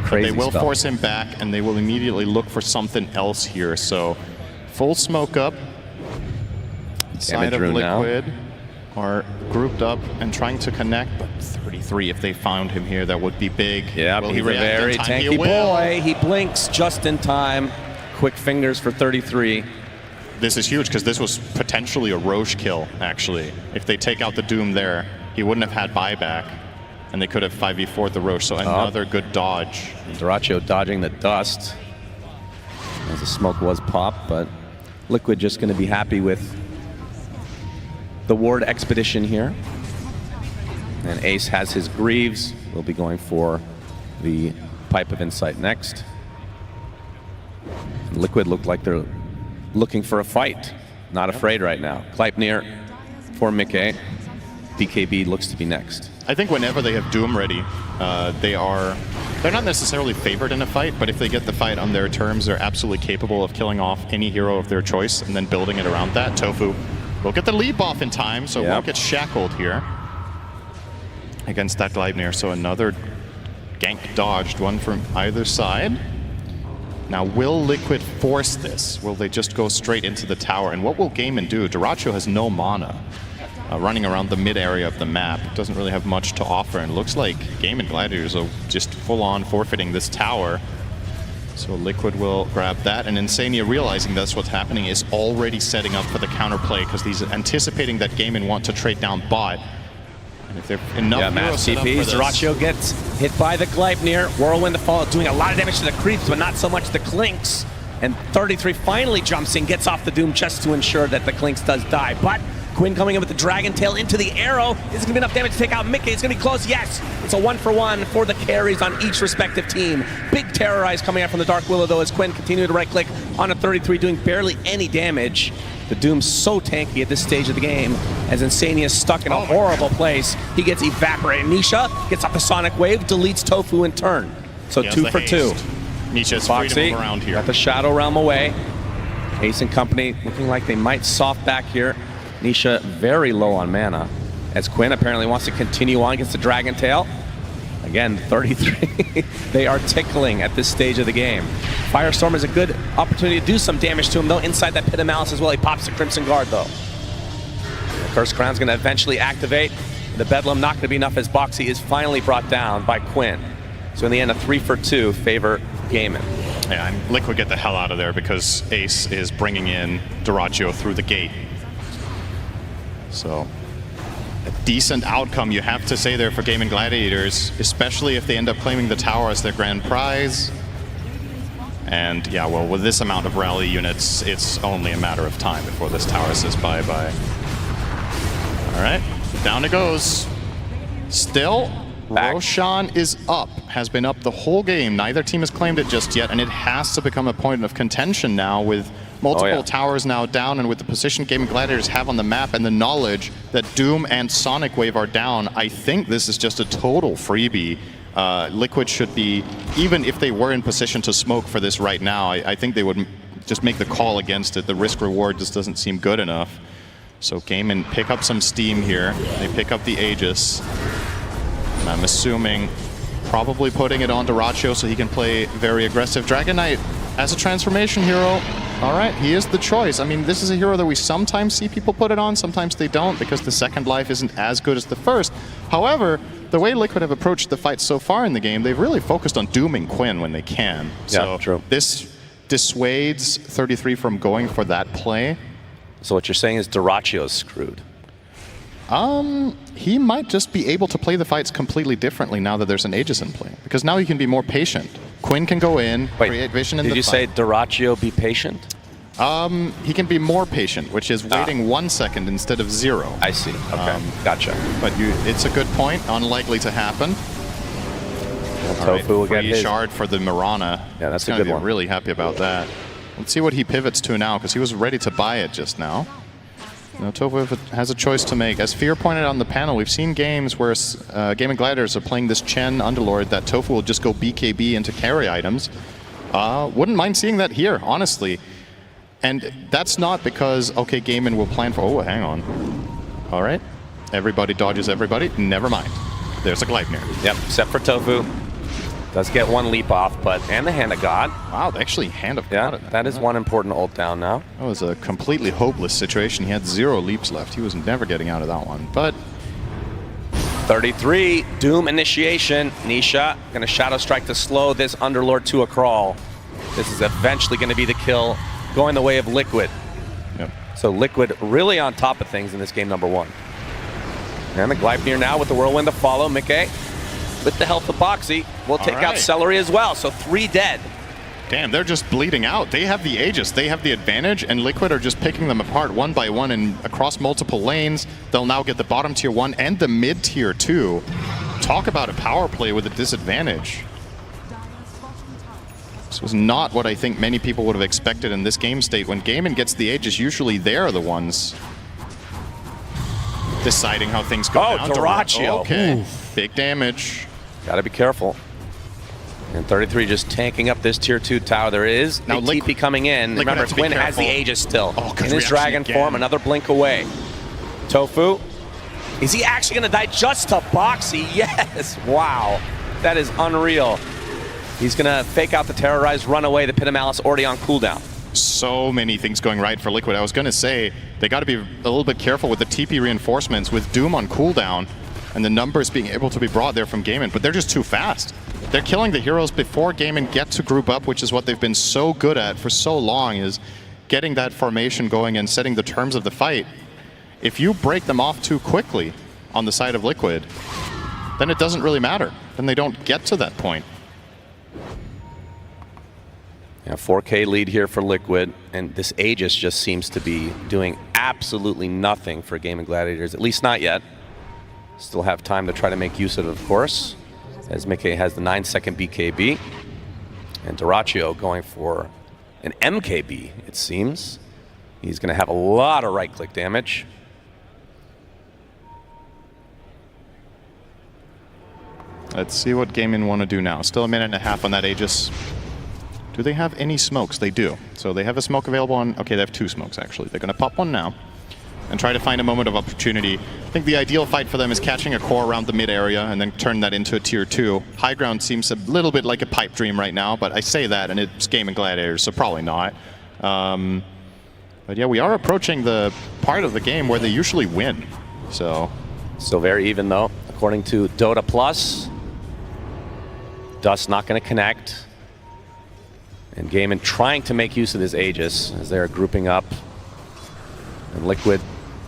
Crazy but they will stuff. force him back, and they will immediately look for something else here. So full smoke up. Side of Liquid are grouped up and trying to connect, but 33, if they found him here, that would be big. Yeah, he's a very tanky boy. He blinks just in time. Quick fingers for 33. This is huge because this was potentially a Roche kill, actually. If they take out the Doom there, he wouldn't have had buyback, and they could have 5v4'd the Roche, so another good dodge. Daracho dodging the dust as the smoke was popped, but Liquid just going to be happy with the Ward Expedition here. And Ace has his Greaves. We'll be going for the Pipe of Insight next. And Liquid look like they're looking for a fight. Not afraid right now. Gleipnir for Mickey. BKB looks to be next. I think whenever they have Doom ready, they're not necessarily favored in a fight, but if they get the fight on their terms, they're absolutely capable of killing off any hero of their choice and then building it around that. Tofu will get the leap off in time, so won't get shackled here against that Gleipnir. So another gank dodged, one from either side. Now, will Liquid force this? Will they just go straight into the tower? And what will Gaimin do? Daracho has no mana. Running around the mid area of the map. Doesn't really have much to offer, and looks like Gaimin Gladiators are just full-on forfeiting this tower. So Liquid will grab that, and Insania, realizing that's what's happening, is already setting up for the counterplay because he's anticipating that Gaimin want to trade down bot. And if they're enough mass TPs, Daracho gets hit by the Gleipnir. Whirlwind to follow, doing a lot of damage to the creeps, but not so much the Clinks. And 33 finally jumps in, gets off the Doom just to ensure that the Clinks does die. But Quinn coming in with the Dragon Tail into the arrow. Is it going to be enough damage to take out Mickey? It's going to be close. Yes. It's a 1-for-1 for the carries on each respective team. Big Terrorize coming out from the Dark Willow, though, as Quinn continued to right-click on a 33, doing barely any damage. The Doom's so tanky at this stage of the game, as Insania is stuck in a horrible place. He gets evaporated. Nisha gets off the Sonic Wave, deletes Tofu in turn. So 2 for 2. Nisha's free to move around here. Got the Shadow Realm away. Ace and company looking like they might soft back here. Nisha very low on mana, as Quinn apparently wants to continue on against the Dragon Tail. Again, 33. They are tickling at this stage of the game. Firestorm is a good opportunity to do some damage to him, though, inside that Pit of Malice as well. He pops the Crimson Guard, though. The Curse Crown's going to eventually activate. The Bedlam not going to be enough, as Boxy is finally brought down by Quinn. So in the end, a 3 for 2 favor Gaimin. Yeah, and Liquid get the hell out of there because Ace is bringing in Dyrachyo through the gate. So, a decent outcome, you have to say, there for Gaimin Gladiators, especially if they end up claiming the tower as their grand prize. And yeah, well, with this amount of rally units, it's only a matter of time before this tower says bye-bye. All right, down it goes. Still, Roshan is up, has been up the whole game. Neither team has claimed it just yet, and it has to become a point of contention now with multiple towers now down, and with the position Gaimin Gladiators have on the map and the knowledge that Doom and Sonic Wave are down. I think this is just a total freebie. Liquid should be, even if they were in position to smoke for this right now, I think they would just make the call against it. The risk-reward just doesn't seem good enough. So Gaimin pick up some steam here. They pick up the Aegis. And I'm assuming probably putting it on Dyrachyo so he can play very aggressive. Dragon Knight as a transformation hero. All right, he is the choice. I mean, this is a hero that we sometimes see people put it on, sometimes they don't, because the second life isn't as good as the first. However, the way Liquid have approached the fight so far in the game, they've really focused on dooming Quinn when they can. So true. This dissuades 33 from going for that play. So what you're saying is Dyrachyo's screwed? He might just be able to play the fights completely differently now that there's an Aegis in play, because now he can be more patient. Quinn can go in, create vision in the fight. Did you say Dyrachyo be patient? He can be more patient, which is waiting 1 second instead of 0. I see. Okay, gotcha. But it's a good point. Unlikely to happen. Tofu will get his shard for the Mirana. Yeah, that's a good one. Really happy about that. Let's see what he pivots to now, because he was ready to buy it just now. Now, Tofu has a choice to make. As Fear pointed out on the panel, we've seen games where Gaimin Gladiators are playing this Chen Underlord that Tofu will just go BKB into carry items. Wouldn't mind seeing that here, honestly. And that's not because, okay, Gaimin will plan for... Oh, hang on. All right. Everybody dodges everybody. Never mind. There's a Gleipnir. Yep, except for Tofu. Does get one leap off, and the Hand of God. Wow, actually Hand of God. Yeah, that is one important ult down now. That was a completely hopeless situation. He had 0 leaps left. He was never getting out of that one. But 33, Doom initiation. Nisha going to Shadow Strike to slow this Underlord to a crawl. This is eventually going to be the kill, going the way of Liquid. Yep. So Liquid really on top of things in this game, number 1. And the Gleipnir now with the Whirlwind to follow. Mickey with the help of Boxy will take out Celery as well. So 3 dead. Damn, they're just bleeding out. They have the Aegis, they have the advantage, and Liquid are just picking them apart one by one and across multiple lanes. They'll now get the bottom tier 1 and the mid tier 2. Talk about a power play with a disadvantage. This was not what I think many people would have expected in this game state. When Gaimin gets the Aegis, usually they're the ones deciding how things go down. Dyrachyo. Okay, big damage. Gotta be careful. And 33 just tanking up this tier 2 tower. There is now TP coming in. Remember, Quinn has the Aegis still. In his dragon form, another blink away. Tofu. Is he actually gonna die just to Boxy? Yes, wow. That is unreal. He's gonna fake out the Terrorize, run away. The Pit of Malice already on cooldown. So many things going right for Liquid. I was gonna say, they gotta be a little bit careful with the TP reinforcements with Doom on cooldown and the numbers being able to be brought there from Gaimin, but they're just too fast. They're killing the heroes before Gaimin get to group up, which is what they've been so good at for so long, is getting that formation going and setting the terms of the fight. If you break them off too quickly on the side of Liquid, then it doesn't really matter. Then they don't get to that point. Yeah, 4K lead here for Liquid, and this Aegis just seems to be doing absolutely nothing for Gaimin Gladiators, at least not yet. Still have time to try to make use of course, as Mickey has the 9-second BKB. And Dyrachyo going for an MKB, it seems. He's going to have a lot of right-click damage. Let's see what Gaimin want to do now. Still a minute and a half on that Aegis. Do they have any smokes? They do. So they have a smoke available on... Okay, they have 2 smokes, actually. They're going to pop one now and try to find a moment of opportunity. I think the ideal fight for them is catching a core around the mid area and then turn that into a tier 2. High ground seems a little bit like a pipe dream right now, but I say that and it's Gaimin Gladiators, so probably not. But yeah, we are approaching the part of the game where they usually win. So Still very even though, according to Dota Plus. Dust not going to connect. And Gaimin trying to make use of this Aegis as they're grouping up. And Liquid,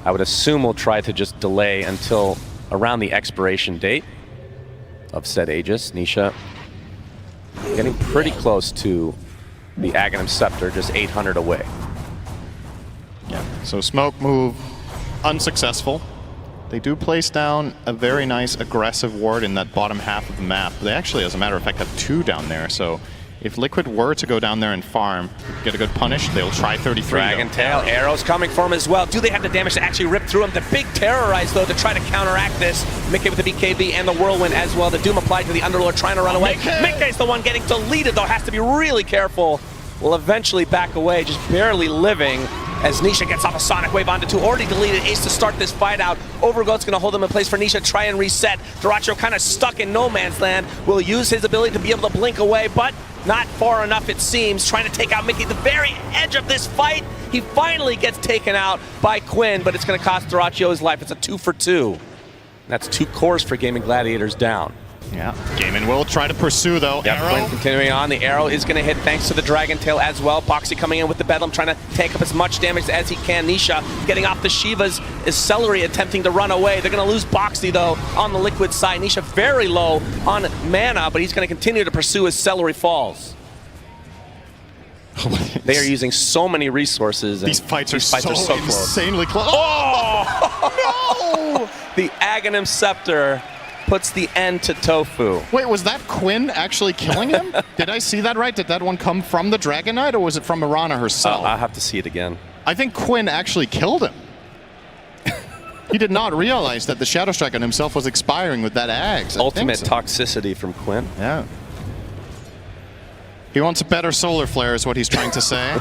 I would assume, will try to just delay until around the expiration date of said Aegis. Nisha getting pretty close to the Aghanim Scepter, just 800 away. yeah, so smoke move unsuccessful. They do place down a very nice aggressive ward in that bottom half of the map. They actually, as a matter of fact, have 2 down there. So if Liquid were to go down there and farm, get a good punish, they'll try 33. Dragon Tail, arrows coming for him as well. Do they have the damage to actually rip through him? The big Terrorize, though, to try to counteract this. Mickey with the BKB and the Whirlwind as well. The Doom applied to the Underlord, trying to run away. Mickey's the one getting deleted, though, has to be really careful. Will eventually back away, just barely living. As Nisha gets off a Sonic Wave onto 2, already deleted Ace to start this fight out. Overgoat's going to hold him in place for Nisha, try and reset. Dyrachyo kind of stuck in no man's land. Will use his ability to be able to blink away, but not far enough it seems. Trying to take out Mickey at the very edge of this fight. He finally gets taken out by Quinn, but it's going to cost Dyrachyo his life. It's a 2 for 2. That's 2 cores for Gaimin Gladiators down. Yeah, Gaimin will try to pursue though. Yep, Arrow. Quinn continuing on. The arrow is going to hit thanks to the Dragon Tail as well. Boxy coming in with the Bedlam, trying to take up as much damage as he can. Nisha getting off the Shivas. Is Celery attempting to run away. They're going to lose Boxy though on the Liquid side. Nisha very low on mana, but he's going to continue to pursue as Celery falls. They are using so many resources. These fights are so close. insanely close. Oh! No! The Aghanim Scepter puts the end to Tofu. Wait, was that Quinn actually killing him? Did I see that right? Did that one come from the Dragon Knight, or was it from Mirana herself? I'll have to see it again. I think Quinn actually killed him. He did not realize that the Shadow Strike on himself was expiring with that Axe. Ultimate toxicity from Quinn. Yeah. He wants a better Solar Flare is what he's trying to say.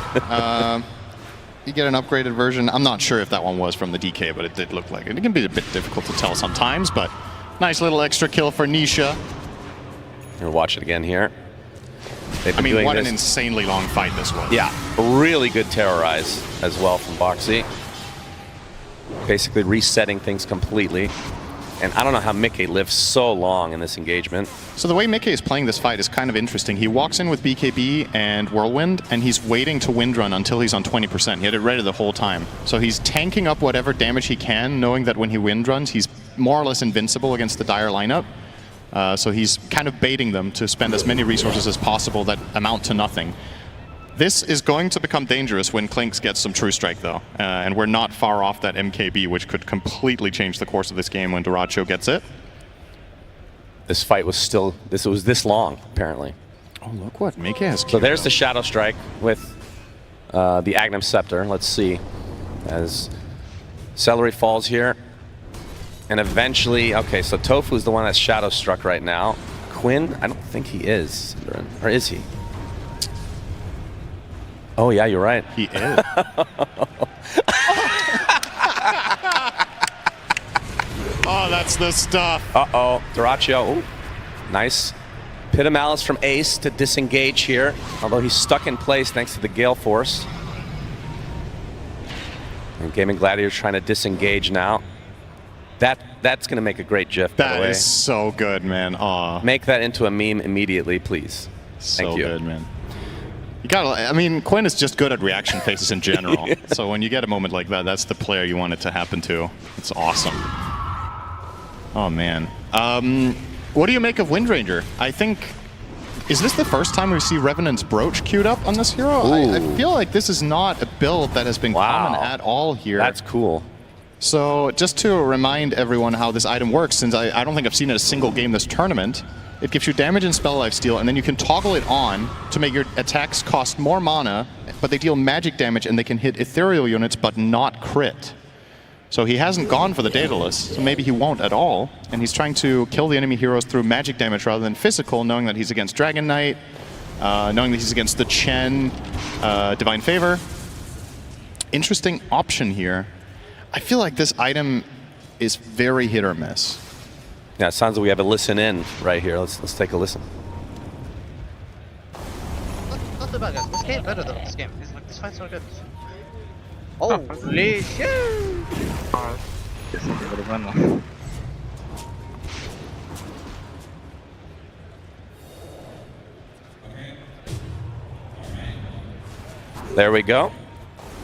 You get an upgraded version. I'm not sure if that one was from the DK, but it did look like it. It can be a bit difficult to tell sometimes, but nice little extra kill for Nisha. We'll watch it again here. I mean, what an insanely long fight this was. Yeah, a really good Terrorize as well from Boxy. Basically resetting things completely. And I don't know how Mickey lived so long in this engagement. So the way Mickey is playing this fight is kind of interesting. He walks in with BKB and Whirlwind, and he's waiting to wind run until he's on 20%. He had it ready the whole time. So he's tanking up whatever damage he can, knowing that when he wind runs, he's more or less invincible against the Dire lineup. So he's kind of baiting them to spend as many resources as possible that amount to nothing. This is going to become dangerous when Klinks gets some True Strike, though. And we're not far off that MKB, which could completely change the course of this game when Dyrachyo gets it. This fight was still, this was this long, apparently. Oh, look what Mickey has killed. So there's the Shadow Strike with the Aghanim Scepter. Let's see. As Celery falls here. And eventually, okay, so Tofu's the one that's Shadow Struck right now. Quinn, I don't think he is, or is he? Oh yeah, you're right. He is. Oh, that's the stuff. Uh-oh, Dyrachyo, ooh, nice. Pit of Malice from Ace to disengage here, although he's stuck in place thanks to the Gale Force. And Gaimin Gladiators trying to disengage now. That's going to make a great GIF, by the way. That is so good, man. Aw. Make that into a meme immediately, please. Thank you. So good, man. You gotta, I mean, Quinn is just good at reaction faces in general. Yeah. So when you get a moment like that, that's the player you want it to happen to. It's awesome. Oh, man. What do you make of Windranger? I think Is this the first time we see Revenant's Brooch queued up on this hero? I feel like this is not a build that has been common at all here. That's cool. So just to remind everyone how this item works, since I don't think I've seen it a single game this tournament, it gives you damage and spell life steal, and then you can toggle it on to make your attacks cost more mana, but they deal magic damage and they can hit ethereal units but not crit. So he hasn't gone for the Daedalus, so maybe he won't at all, and he's trying to kill the enemy heroes through magic damage rather than physical, knowing that he's against Dragon Knight, knowing that he's against the Chen Divine Favor. Interesting option here. I feel like this item is very hit or miss. Yeah, it sounds like we have a listen in right here. Let's take a listen. Not too bad, guys. This game better than this game. This fight's so good. Holy shit! There we go.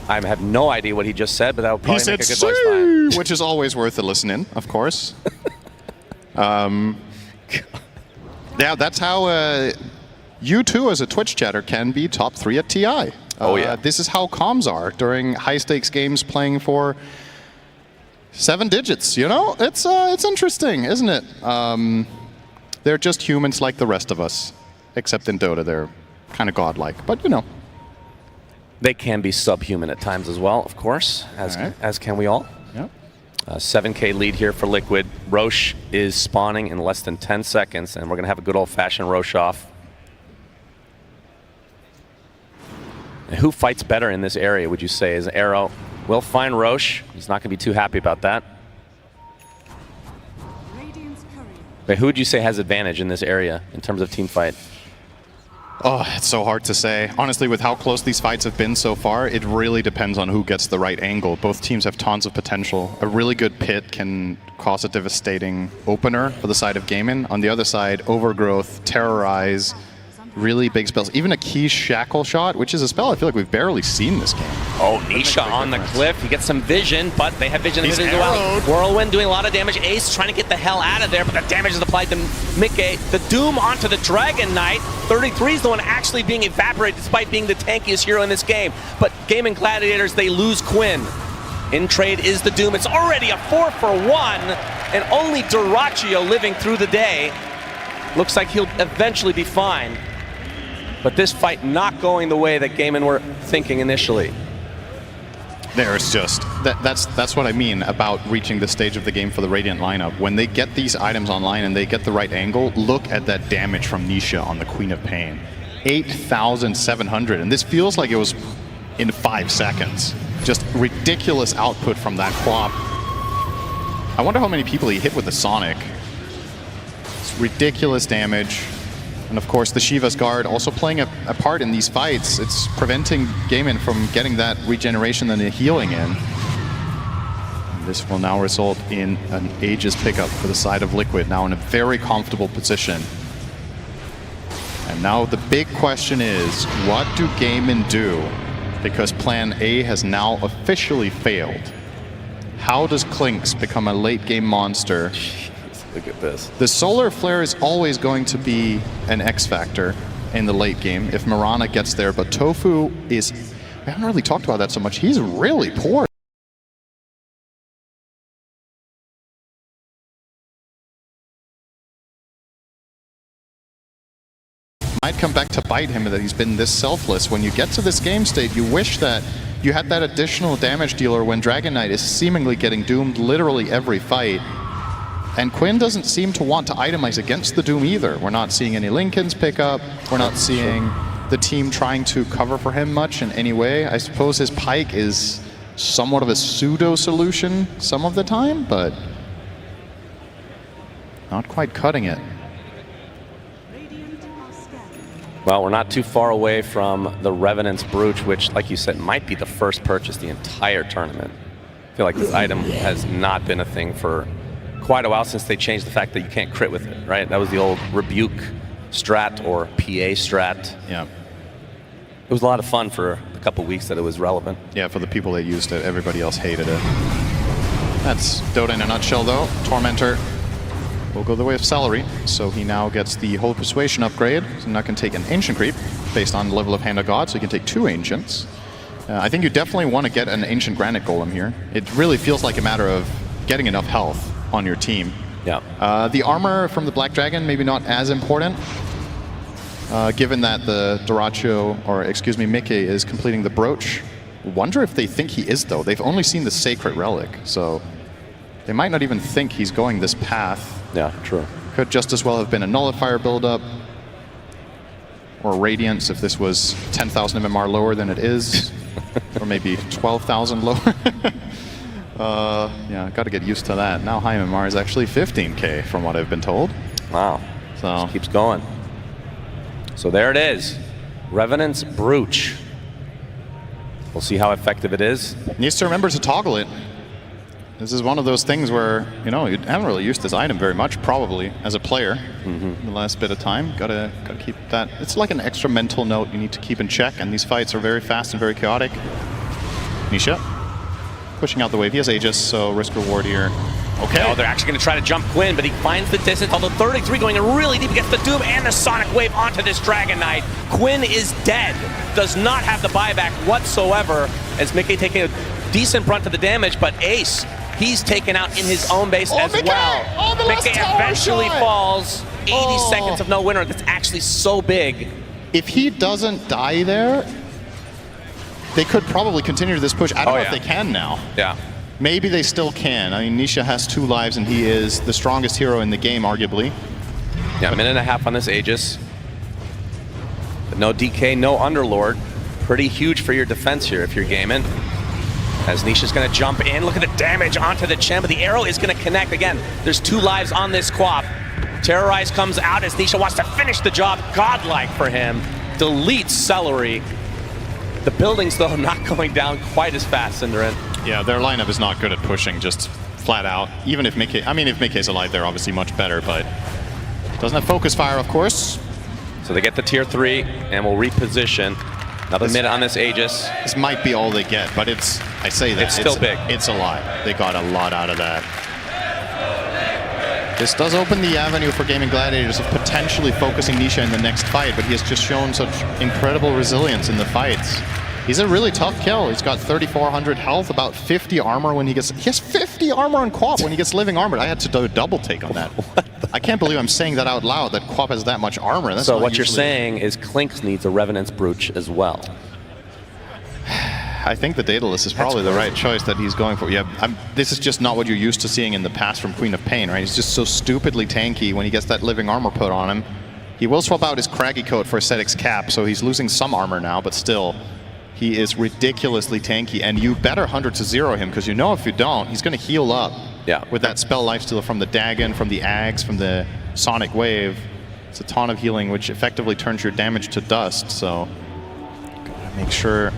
I have no idea what he just said, but that would probably he make said, a good voice line. which is always worth a listen in, of course. Yeah, that's how you too, as a Twitch chatter, can be top 3 at TI. Oh yeah. This is how comms are during high-stakes games playing for 7 digits. You know, it's interesting, isn't it? They're just humans like the rest of us, except in Dota they're kind of godlike. But you know. They can be subhuman at times as well, of course, as can we all. Yep. 7K lead here for Liquid. Roche is spawning in less than 10 seconds, and we're going to have a good old-fashioned Roche off. And who fights better in this area, would you say? Is Arrow will find Roche. He's not going to be too happy about that. But who would you say has advantage in this area in terms of team fight? Oh, it's so hard to say. Honestly, with how close these fights have been so far, it really depends on who gets the right angle. Both teams have tons of potential. A really good pit can cause a devastating opener for the side of Gaimin. On the other side, Overgrowth, Terrorize, really big spells. Even a Key Shackle Shot, which is a spell I feel like we've barely seen this game. Oh, Nisha on the cliff. He gets some vision, but they have vision as well. Whirlwind doing a lot of damage. Ace trying to get the hell out of there, but the damage is applied to Mickey. The Doom onto the Dragon Knight. 33 is the one actually being evaporated despite being the tankiest hero in this game. But Gaimin Gladiators, they lose Quinn. In trade is the Doom. It's already a 4-for-1, and only Duraccio living through the day. Looks like he'll eventually be fine. But this fight not going the way that Gaimin were thinking initially. There's just, that's what I mean about reaching the stage of the game for the Radiant lineup. When they get these items online and they get the right angle, look at that damage from Nisha on the Queen of Pain. 8,700, and this feels like it was in 5 seconds. Just ridiculous output from that Quap. I wonder how many people he hit with the Sonic. It's ridiculous damage. And of course, the Shiva's Guard also playing a part in these fights. It's preventing Gaimin from getting that regeneration and the healing in. And this will now result in an Aegis pickup for the side of Liquid, now in a very comfortable position. And now the big question is, what do Gaimin do? Because plan A has now officially failed. How does Klinks become a late game monster? Look at this. The Solar Flare is always going to be an X factor in the late game if Mirana gets there, but Tofu is, we haven't really talked about that so much, he's really poor. Might come back to bite him that he's been this selfless. When you get to this game state, you wish that you had that additional damage dealer when Dragon Knight is seemingly getting doomed literally every fight. And Quinn doesn't seem to want to itemize against the Doom either. We're not seeing any Lincolns pick up. We're not seeing the team trying to cover for him much in any way. I suppose his Pike is somewhat of a pseudo solution some of the time, but not quite cutting it. Well, we're not too far away from the Revenant's Brooch, which, like you said, might be the first purchase the entire tournament. I feel like this item has not been a thing for quite a while, since they changed the fact that you can't crit with it, right? That was the old Rebuke strat or PA strat. Yeah. It was a lot of fun for a couple weeks that it was relevant. Yeah, for the people that used it, everybody else hated it. That's Dota in a nutshell, though. Tormentor will go the way of Celery. So he now gets the Holy Persuasion upgrade. So now can take an Ancient Creep based on level of Hand of God, so he can take 2 Ancients. I think you definitely want to get an Ancient Granite Golem here. It really feels like a matter of getting enough health on your team. Yeah. The armor from the Black Dragon, maybe not as important, given that the Mickey is completing the brooch. Wonder if they think he is, though. They've only seen the Sacred Relic, so they might not even think he's going this path. Yeah, true. Could just as well have been a Nullifier buildup, or Radiance if this was 10,000 MMR lower than it is, or maybe 12,000 lower. Yeah, got to get used to that. Now high MMR is actually 15k from what I've been told. Wow. So just keeps going. So there it is. Revenant's Brooch. We'll see how effective it is. Needs to remember to toggle it. This is one of those things where, you know, you haven't really used this item very much, probably, as a player in the last bit of time. Gotta keep that. It's like an extra mental note you need to keep in check, and these fights are very fast and very chaotic. Nisha pushing out the wave. He has Aegis, so risk reward here. Okay. Oh, they're actually going to try to jump Quinn, but he finds the distance. Although 33 going in really deep against the Doom and the Sonic Wave onto this Dragon Knight. Quinn is dead. Does not have the buyback whatsoever, as Mickey taking a decent brunt to the damage, but Ace, he's taken out in his own base as Mickey! well. Oh, the Mickey last tower eventually shot! falls. 80 seconds of no winner. That's actually so big. If he doesn't die there, they could probably continue this push. I don't know if they can now. Yeah. Maybe they still can. I mean, Nisha has 2 lives, and he is the strongest hero in the game, arguably. Yeah, a minute and a half on this Aegis. But no DK, no Underlord. Pretty huge for your defense here if you're Gaimin. As Nisha's going to jump in. Look at the damage onto the Chen, but the arrow is going to connect. Again, there's 2 lives on this Quap. Terrorize comes out as Nisha wants to finish the job. Godlike for him. Deletes Celery. The buildings, though, not going down quite as fast, Cinderin. Yeah, their lineup is not good at pushing, just flat out. Even if Mickey, I mean, if Mickey's alive, they're obviously much better, but doesn't have focus fire, of course. So they get the tier 3 and will reposition. Another minute on this Aegis. This might be all they get, but it's, I say that. It's still big. It's a lot. They got a lot out of that. This does open the avenue for Gaimin Gladiators of potentially focusing Nisha in the next fight, but he has just shown such incredible resilience in the fights. He's a really tough kill. He's got 3,400 health, about 50 armor when he gets... He has 50 armor on Quap when he gets living armored. I had to do a double take on that. I can't believe I'm saying that out loud, that Quap has that much armor. That's so what you're saying is Clinks needs a Revenant's Brooch as well. I think the Daedalus is probably the right choice that he's going for. Yeah, this is just not what you're used to seeing in the past from Queen of Pain, right? He's just so stupidly tanky when he gets that living armor put on him. He will swap out his Craggy Coat for Ascetic's Cap, so he's losing some armor now, but still, he is ridiculously tanky, and you better 100 to 0 him, because you know if you don't, he's going to heal up with that spell lifesteal from the Dagon, from the Ags, from the Sonic Wave. It's a ton of healing, which effectively turns your damage to dust, so gotta make sure.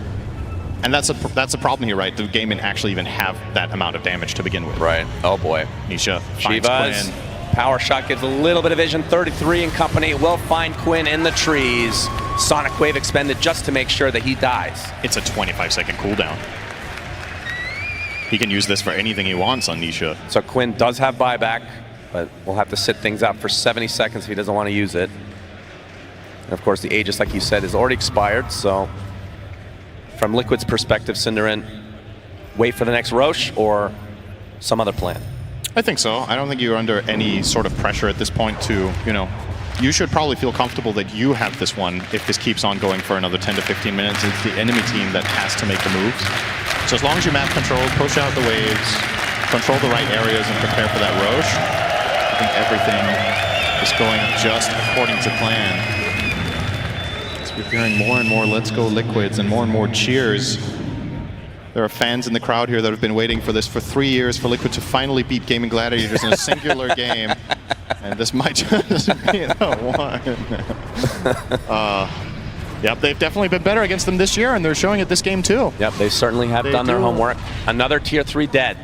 And that's a problem here, right? The Gaimin actually even have that amount of damage to begin with. Right. Oh boy. Nisha finds Shivas. Quinn. Power shot gives a little bit of vision. 33 in company. Will find Quinn in the trees. Sonic Wave expended just to make sure that he dies. It's a 25-second cooldown. He can use this for anything he wants on Nisha. So Quinn does have buyback, but we'll have to sit things out for 70 seconds if he doesn't want to use it. And of course, the Aegis, like you said, is already expired, so from Liquid's perspective, Cinderin, wait for the next Roche or some other plan? I think so. I don't think you're under any sort of pressure at this point to, you know, you should probably feel comfortable that you have this one if this keeps on going for another 10 to 15 minutes. It's the enemy team that has to make the moves. So as long as you map control, push out the waves, control the right areas, and prepare for that Roche, I think everything is going just according to plan. We're hearing more and more "Let's Go Liquids" and more cheers. There are fans in the crowd here that have been waiting for this for 3 years for Liquid to finally beat Gaimin Gladiators in a singular game, and this might just be the one. Yep, they've definitely been better against them this year, and they're showing it this game too. Yep, they certainly have done their homework. Another tier 3 dead.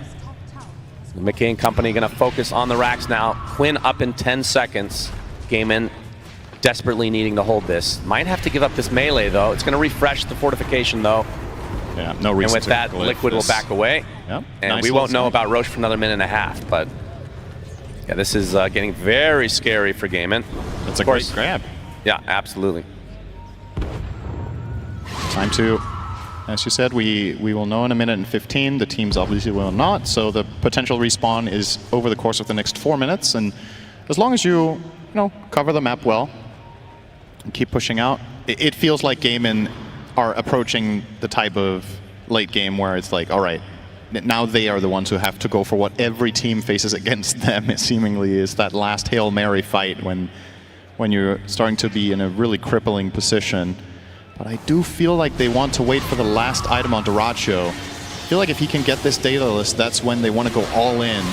Mickey and company going to focus on the racks now. Quinn up in 10 seconds. Gaimin desperately needing to hold this. Might have to give up this melee, though. It's going to refresh the fortification, though. Yeah, no reason. And with that, Liquid will back away. Yep. And nice we won't know sign. about Roche for another minute and a half, but Yeah, this is getting very scary for Gaimin. That's a great grab. Yeah, absolutely. Time to, as you said, we will know in a minute and 15. The teams obviously will not, so the potential respawn is over the course of the next 4 minutes. And as long as you cover the map well and keep pushing out, it feels like Gaimin are approaching the type of late game where it's like, all right, now they are the ones who have to go for what every team faces against them. It seemingly is that last Hail Mary fight when you're starting to be in a really crippling position. But I do feel like they want to wait for the last item on Dyrachyo. I feel like if he can get this Daedalus, that's when they want to go all in.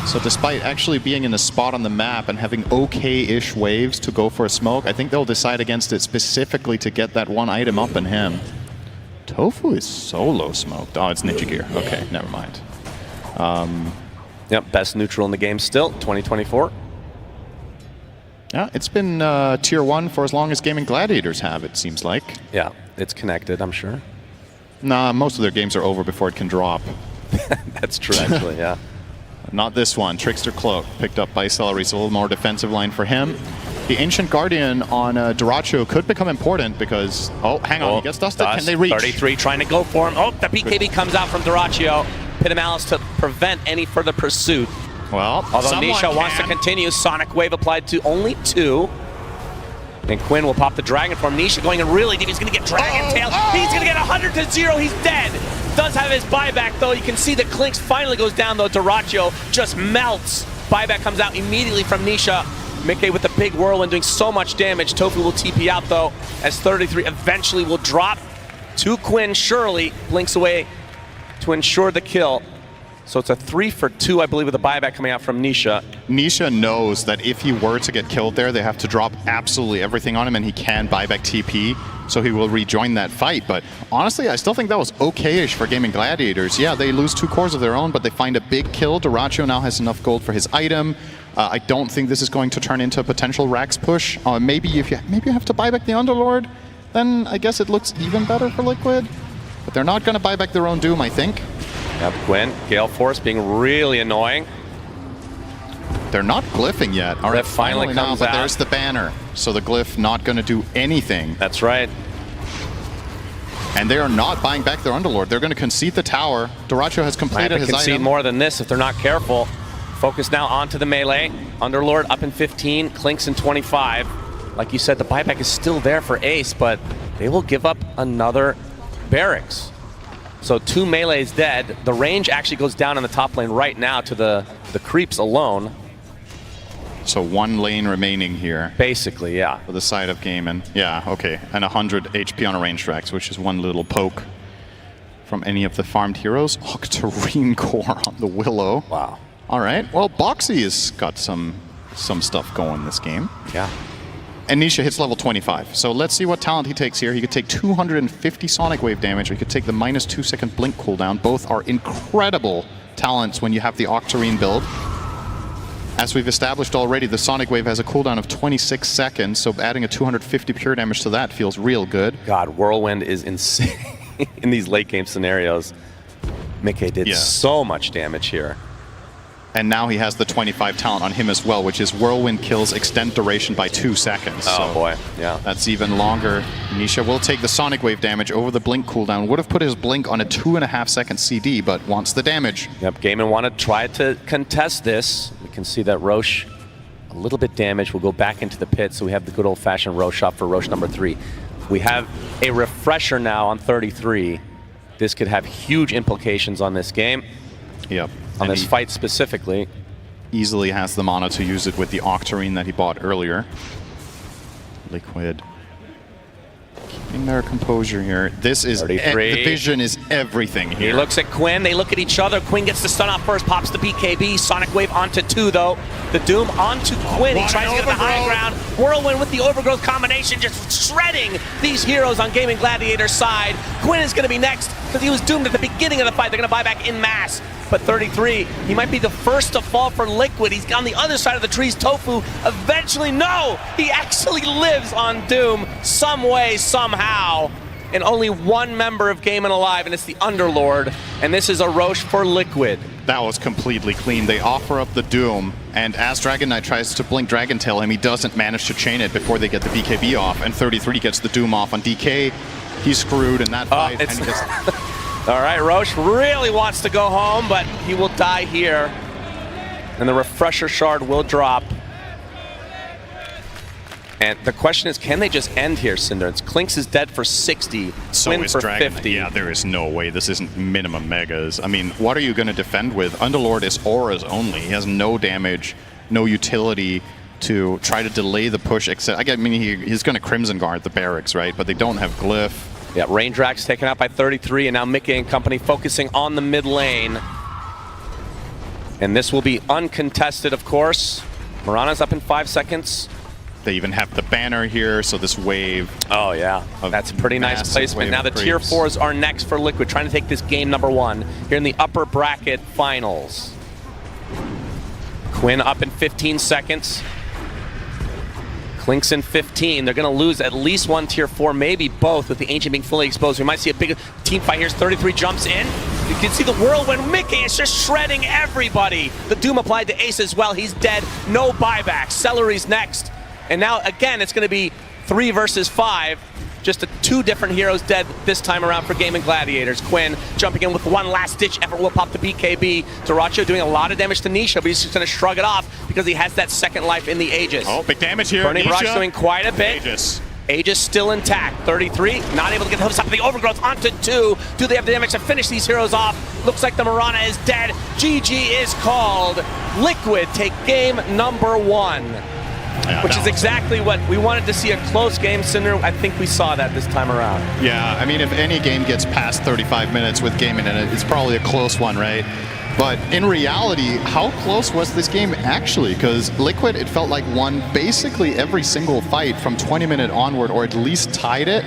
So despite actually being in a spot on the map and having okay-ish waves to go for a smoke, I think they'll decide against it specifically to get that one item up in him. Tofu is solo smoked. Oh, it's Ninja Gear. Okay, never mind. Yep, best neutral in the game still, 2024. Yeah, it's been tier 1 for as long as Gaimin Gladiators have, it seems like. Yeah, it's connected, I'm sure. Nah, most of their games are over before it can drop. That's true, actually, yeah. Not this one. Trickster Cloak picked up by Celery, so a little more defensive line for him. The Ancient Guardian on Dyrachyo could become important because... Oh, hang on, he gets dusted. Can they reach? 33 trying to go for him. Oh, the BKB comes out from Dyrachyo. Pitamalis to prevent any further pursuit. Well, although Nisha wants to continue, Sonic Wave applied to only 2. And Quinn will pop the Dragon for him. Nisha going in really deep. He's going to get Dragon Tail. He's going to get 100-0. He's dead. Does have his buyback, though. You can see that Clinks finally goes down, though. Dyrachyo just melts. Buyback comes out immediately from Nisha. Mickey with the big whirlwind doing so much damage. Tofu will TP out, though, as 33 eventually will drop to Quinn. Surely blinks away to ensure the kill. So it's a 3 for 2, I believe, with a buyback coming out from Nisha. Nisha knows that if he were to get killed there, they have to drop absolutely everything on him, and he can buyback TP, so he will rejoin that fight. But honestly, I still think that was okay-ish for Gaimin Gladiators. Yeah, they lose 2 cores of their own, but they find a big kill. Dyrachyo now has enough gold for his item. I don't think this is going to turn into a potential Rax push. Maybe if you have to buyback the Underlord, then I guess it looks even better for Liquid. But they're not going to buy back their own Doom, I think. Yep, Quinn, Gale Force being really annoying. They're not glyphing yet. All right, finally now, comes but out. There's the banner. So the glyph not going to do anything. That's right. And they are not buying back their Underlord. They're going to concede the tower. Dyrachyo has completed his concede item. more than this if they're not careful. Focus now onto the melee. Underlord up in 15, Clinks in 25. Like you said, the buyback is still there for Ace, but they will give up another barracks. So 2 melees dead. The range actually goes down in the top lane right now to the creeps alone. So 1 lane remaining here. Basically, yeah. For the side of Gaimin. Yeah, okay. And 100 HP on a range tracks, which is 1 little poke from any of the farmed heroes. Octarine core on the Willow. Wow. All right. Well, Boxy has got some stuff going this game. Yeah. And Nisha hits level 25. So let's see what talent he takes here. He could take 250 Sonic Wave damage, or he could take the -2 second blink cooldown. Both are incredible talents when you have the Octarine build. As we've established already, the Sonic Wave has a cooldown of 26 seconds, so adding a 250 pure damage to that feels real good. God, Whirlwind is insane in these late game scenarios. Mickey did so much damage here. And now he has the 25 talent on him as well, which is Whirlwind kills extend duration by 2 seconds. Oh so boy, yeah. That's even longer. Nisha will take the Sonic Wave damage over the Blink cooldown. Would have put his Blink on a 2.5 second CD, but wants the damage. Yep, Gaimin want to try to contest this. We can see that Roche, a little bit damaged, will go back into the pit, so we have the good old-fashioned Roche shot for Roche number 3. We have a refresher now on 33. This could have huge implications on this game. Yep. On this fight specifically. Easily has the mana to use it with the Octarine that he bought earlier. Liquid keeping their composure here. This is the vision is everything here. He looks at Quinn, they look at each other. Quinn gets the stun off first, pops the BKB. Sonic Wave onto 2 though. The Doom onto Quinn. He tries to get the high ground. Whirlwind with the Overgrowth combination, just shredding these heroes on Gaimin Gladiator's side. Quinn is going to be next because he was doomed at the beginning of the fight. They're going to buy back in mass. But 33, he might be the first to fall for Liquid. He's on the other side of the trees. Tofu eventually, no! He actually lives on Doom some way, somehow. and only one member of Gaimin alive, and it's the Underlord, and this is a Roche for Liquid. That was completely clean. They offer up the Doom, and as Dragon Knight tries to blink Dragon Tail him, he doesn't manage to chain it before they get the BKB off, and 33 gets the Doom off on DK. He's screwed in that fight. And he gets... All right, Roche really wants to go home, but he will die here. And the Refresher Shard will drop. And the question is, can they just end here, Cinder? Clinks is dead for 60, so Twin is for Dragon. 50. Yeah, there is no way. This isn't minimum megas. I mean, what are you going to defend with? Underlord is auras only. He has no damage, no utility to try to delay the push. Except, I mean, he's going to Crimson Guard the barracks, right? But they don't have Glyph. Yeah, Raindrax taken out by 33, and now Mickey and company focusing on the mid lane. And this will be uncontested, of course. Mirana's up in 5 seconds. They even have the banner here, so this wave. Oh, yeah. That's a pretty nice placement. Now the tier 4s are next for Liquid, trying to take this game #1 here in the upper bracket finals. Quinn up in 15 seconds. Clinks in 15. They're going to lose at least one tier 4, maybe both, with the Ancient being fully exposed. We might see a big team fight here. 33 jumps in. You can see the whirlwind. Mickey is just shredding everybody. The Doom applied to Ace as well. He's dead. No buyback. Celery's next. And now, again, it's going to be 3 versus 5. Just 2 different heroes dead this time around for Gaimin Gladiators. Quinn jumping in with one last-ditch effort will pop the BKB. Duracho doing a lot of damage to Nisha, but he's just going to shrug it off because he has that second life in the Aegis. Oh, big damage here. Burning Barrage doing quite a bit. Aegis still intact. 33, not able to get the top of the overgrowth onto 2. Do they have the damage to finish these heroes off? Looks like the Mirana is dead. GG is called. Liquid take game #1. Yeah, which is exactly what we wanted to see, a close game, Cinder. I think we saw that this time around. Yeah, I mean, if any game gets past 35 minutes with Gaimin in it, it's probably a close one, right? But in reality, how close was this game actually? Because Liquid, it felt like won basically every single fight from 20-minute onward, or at least tied it.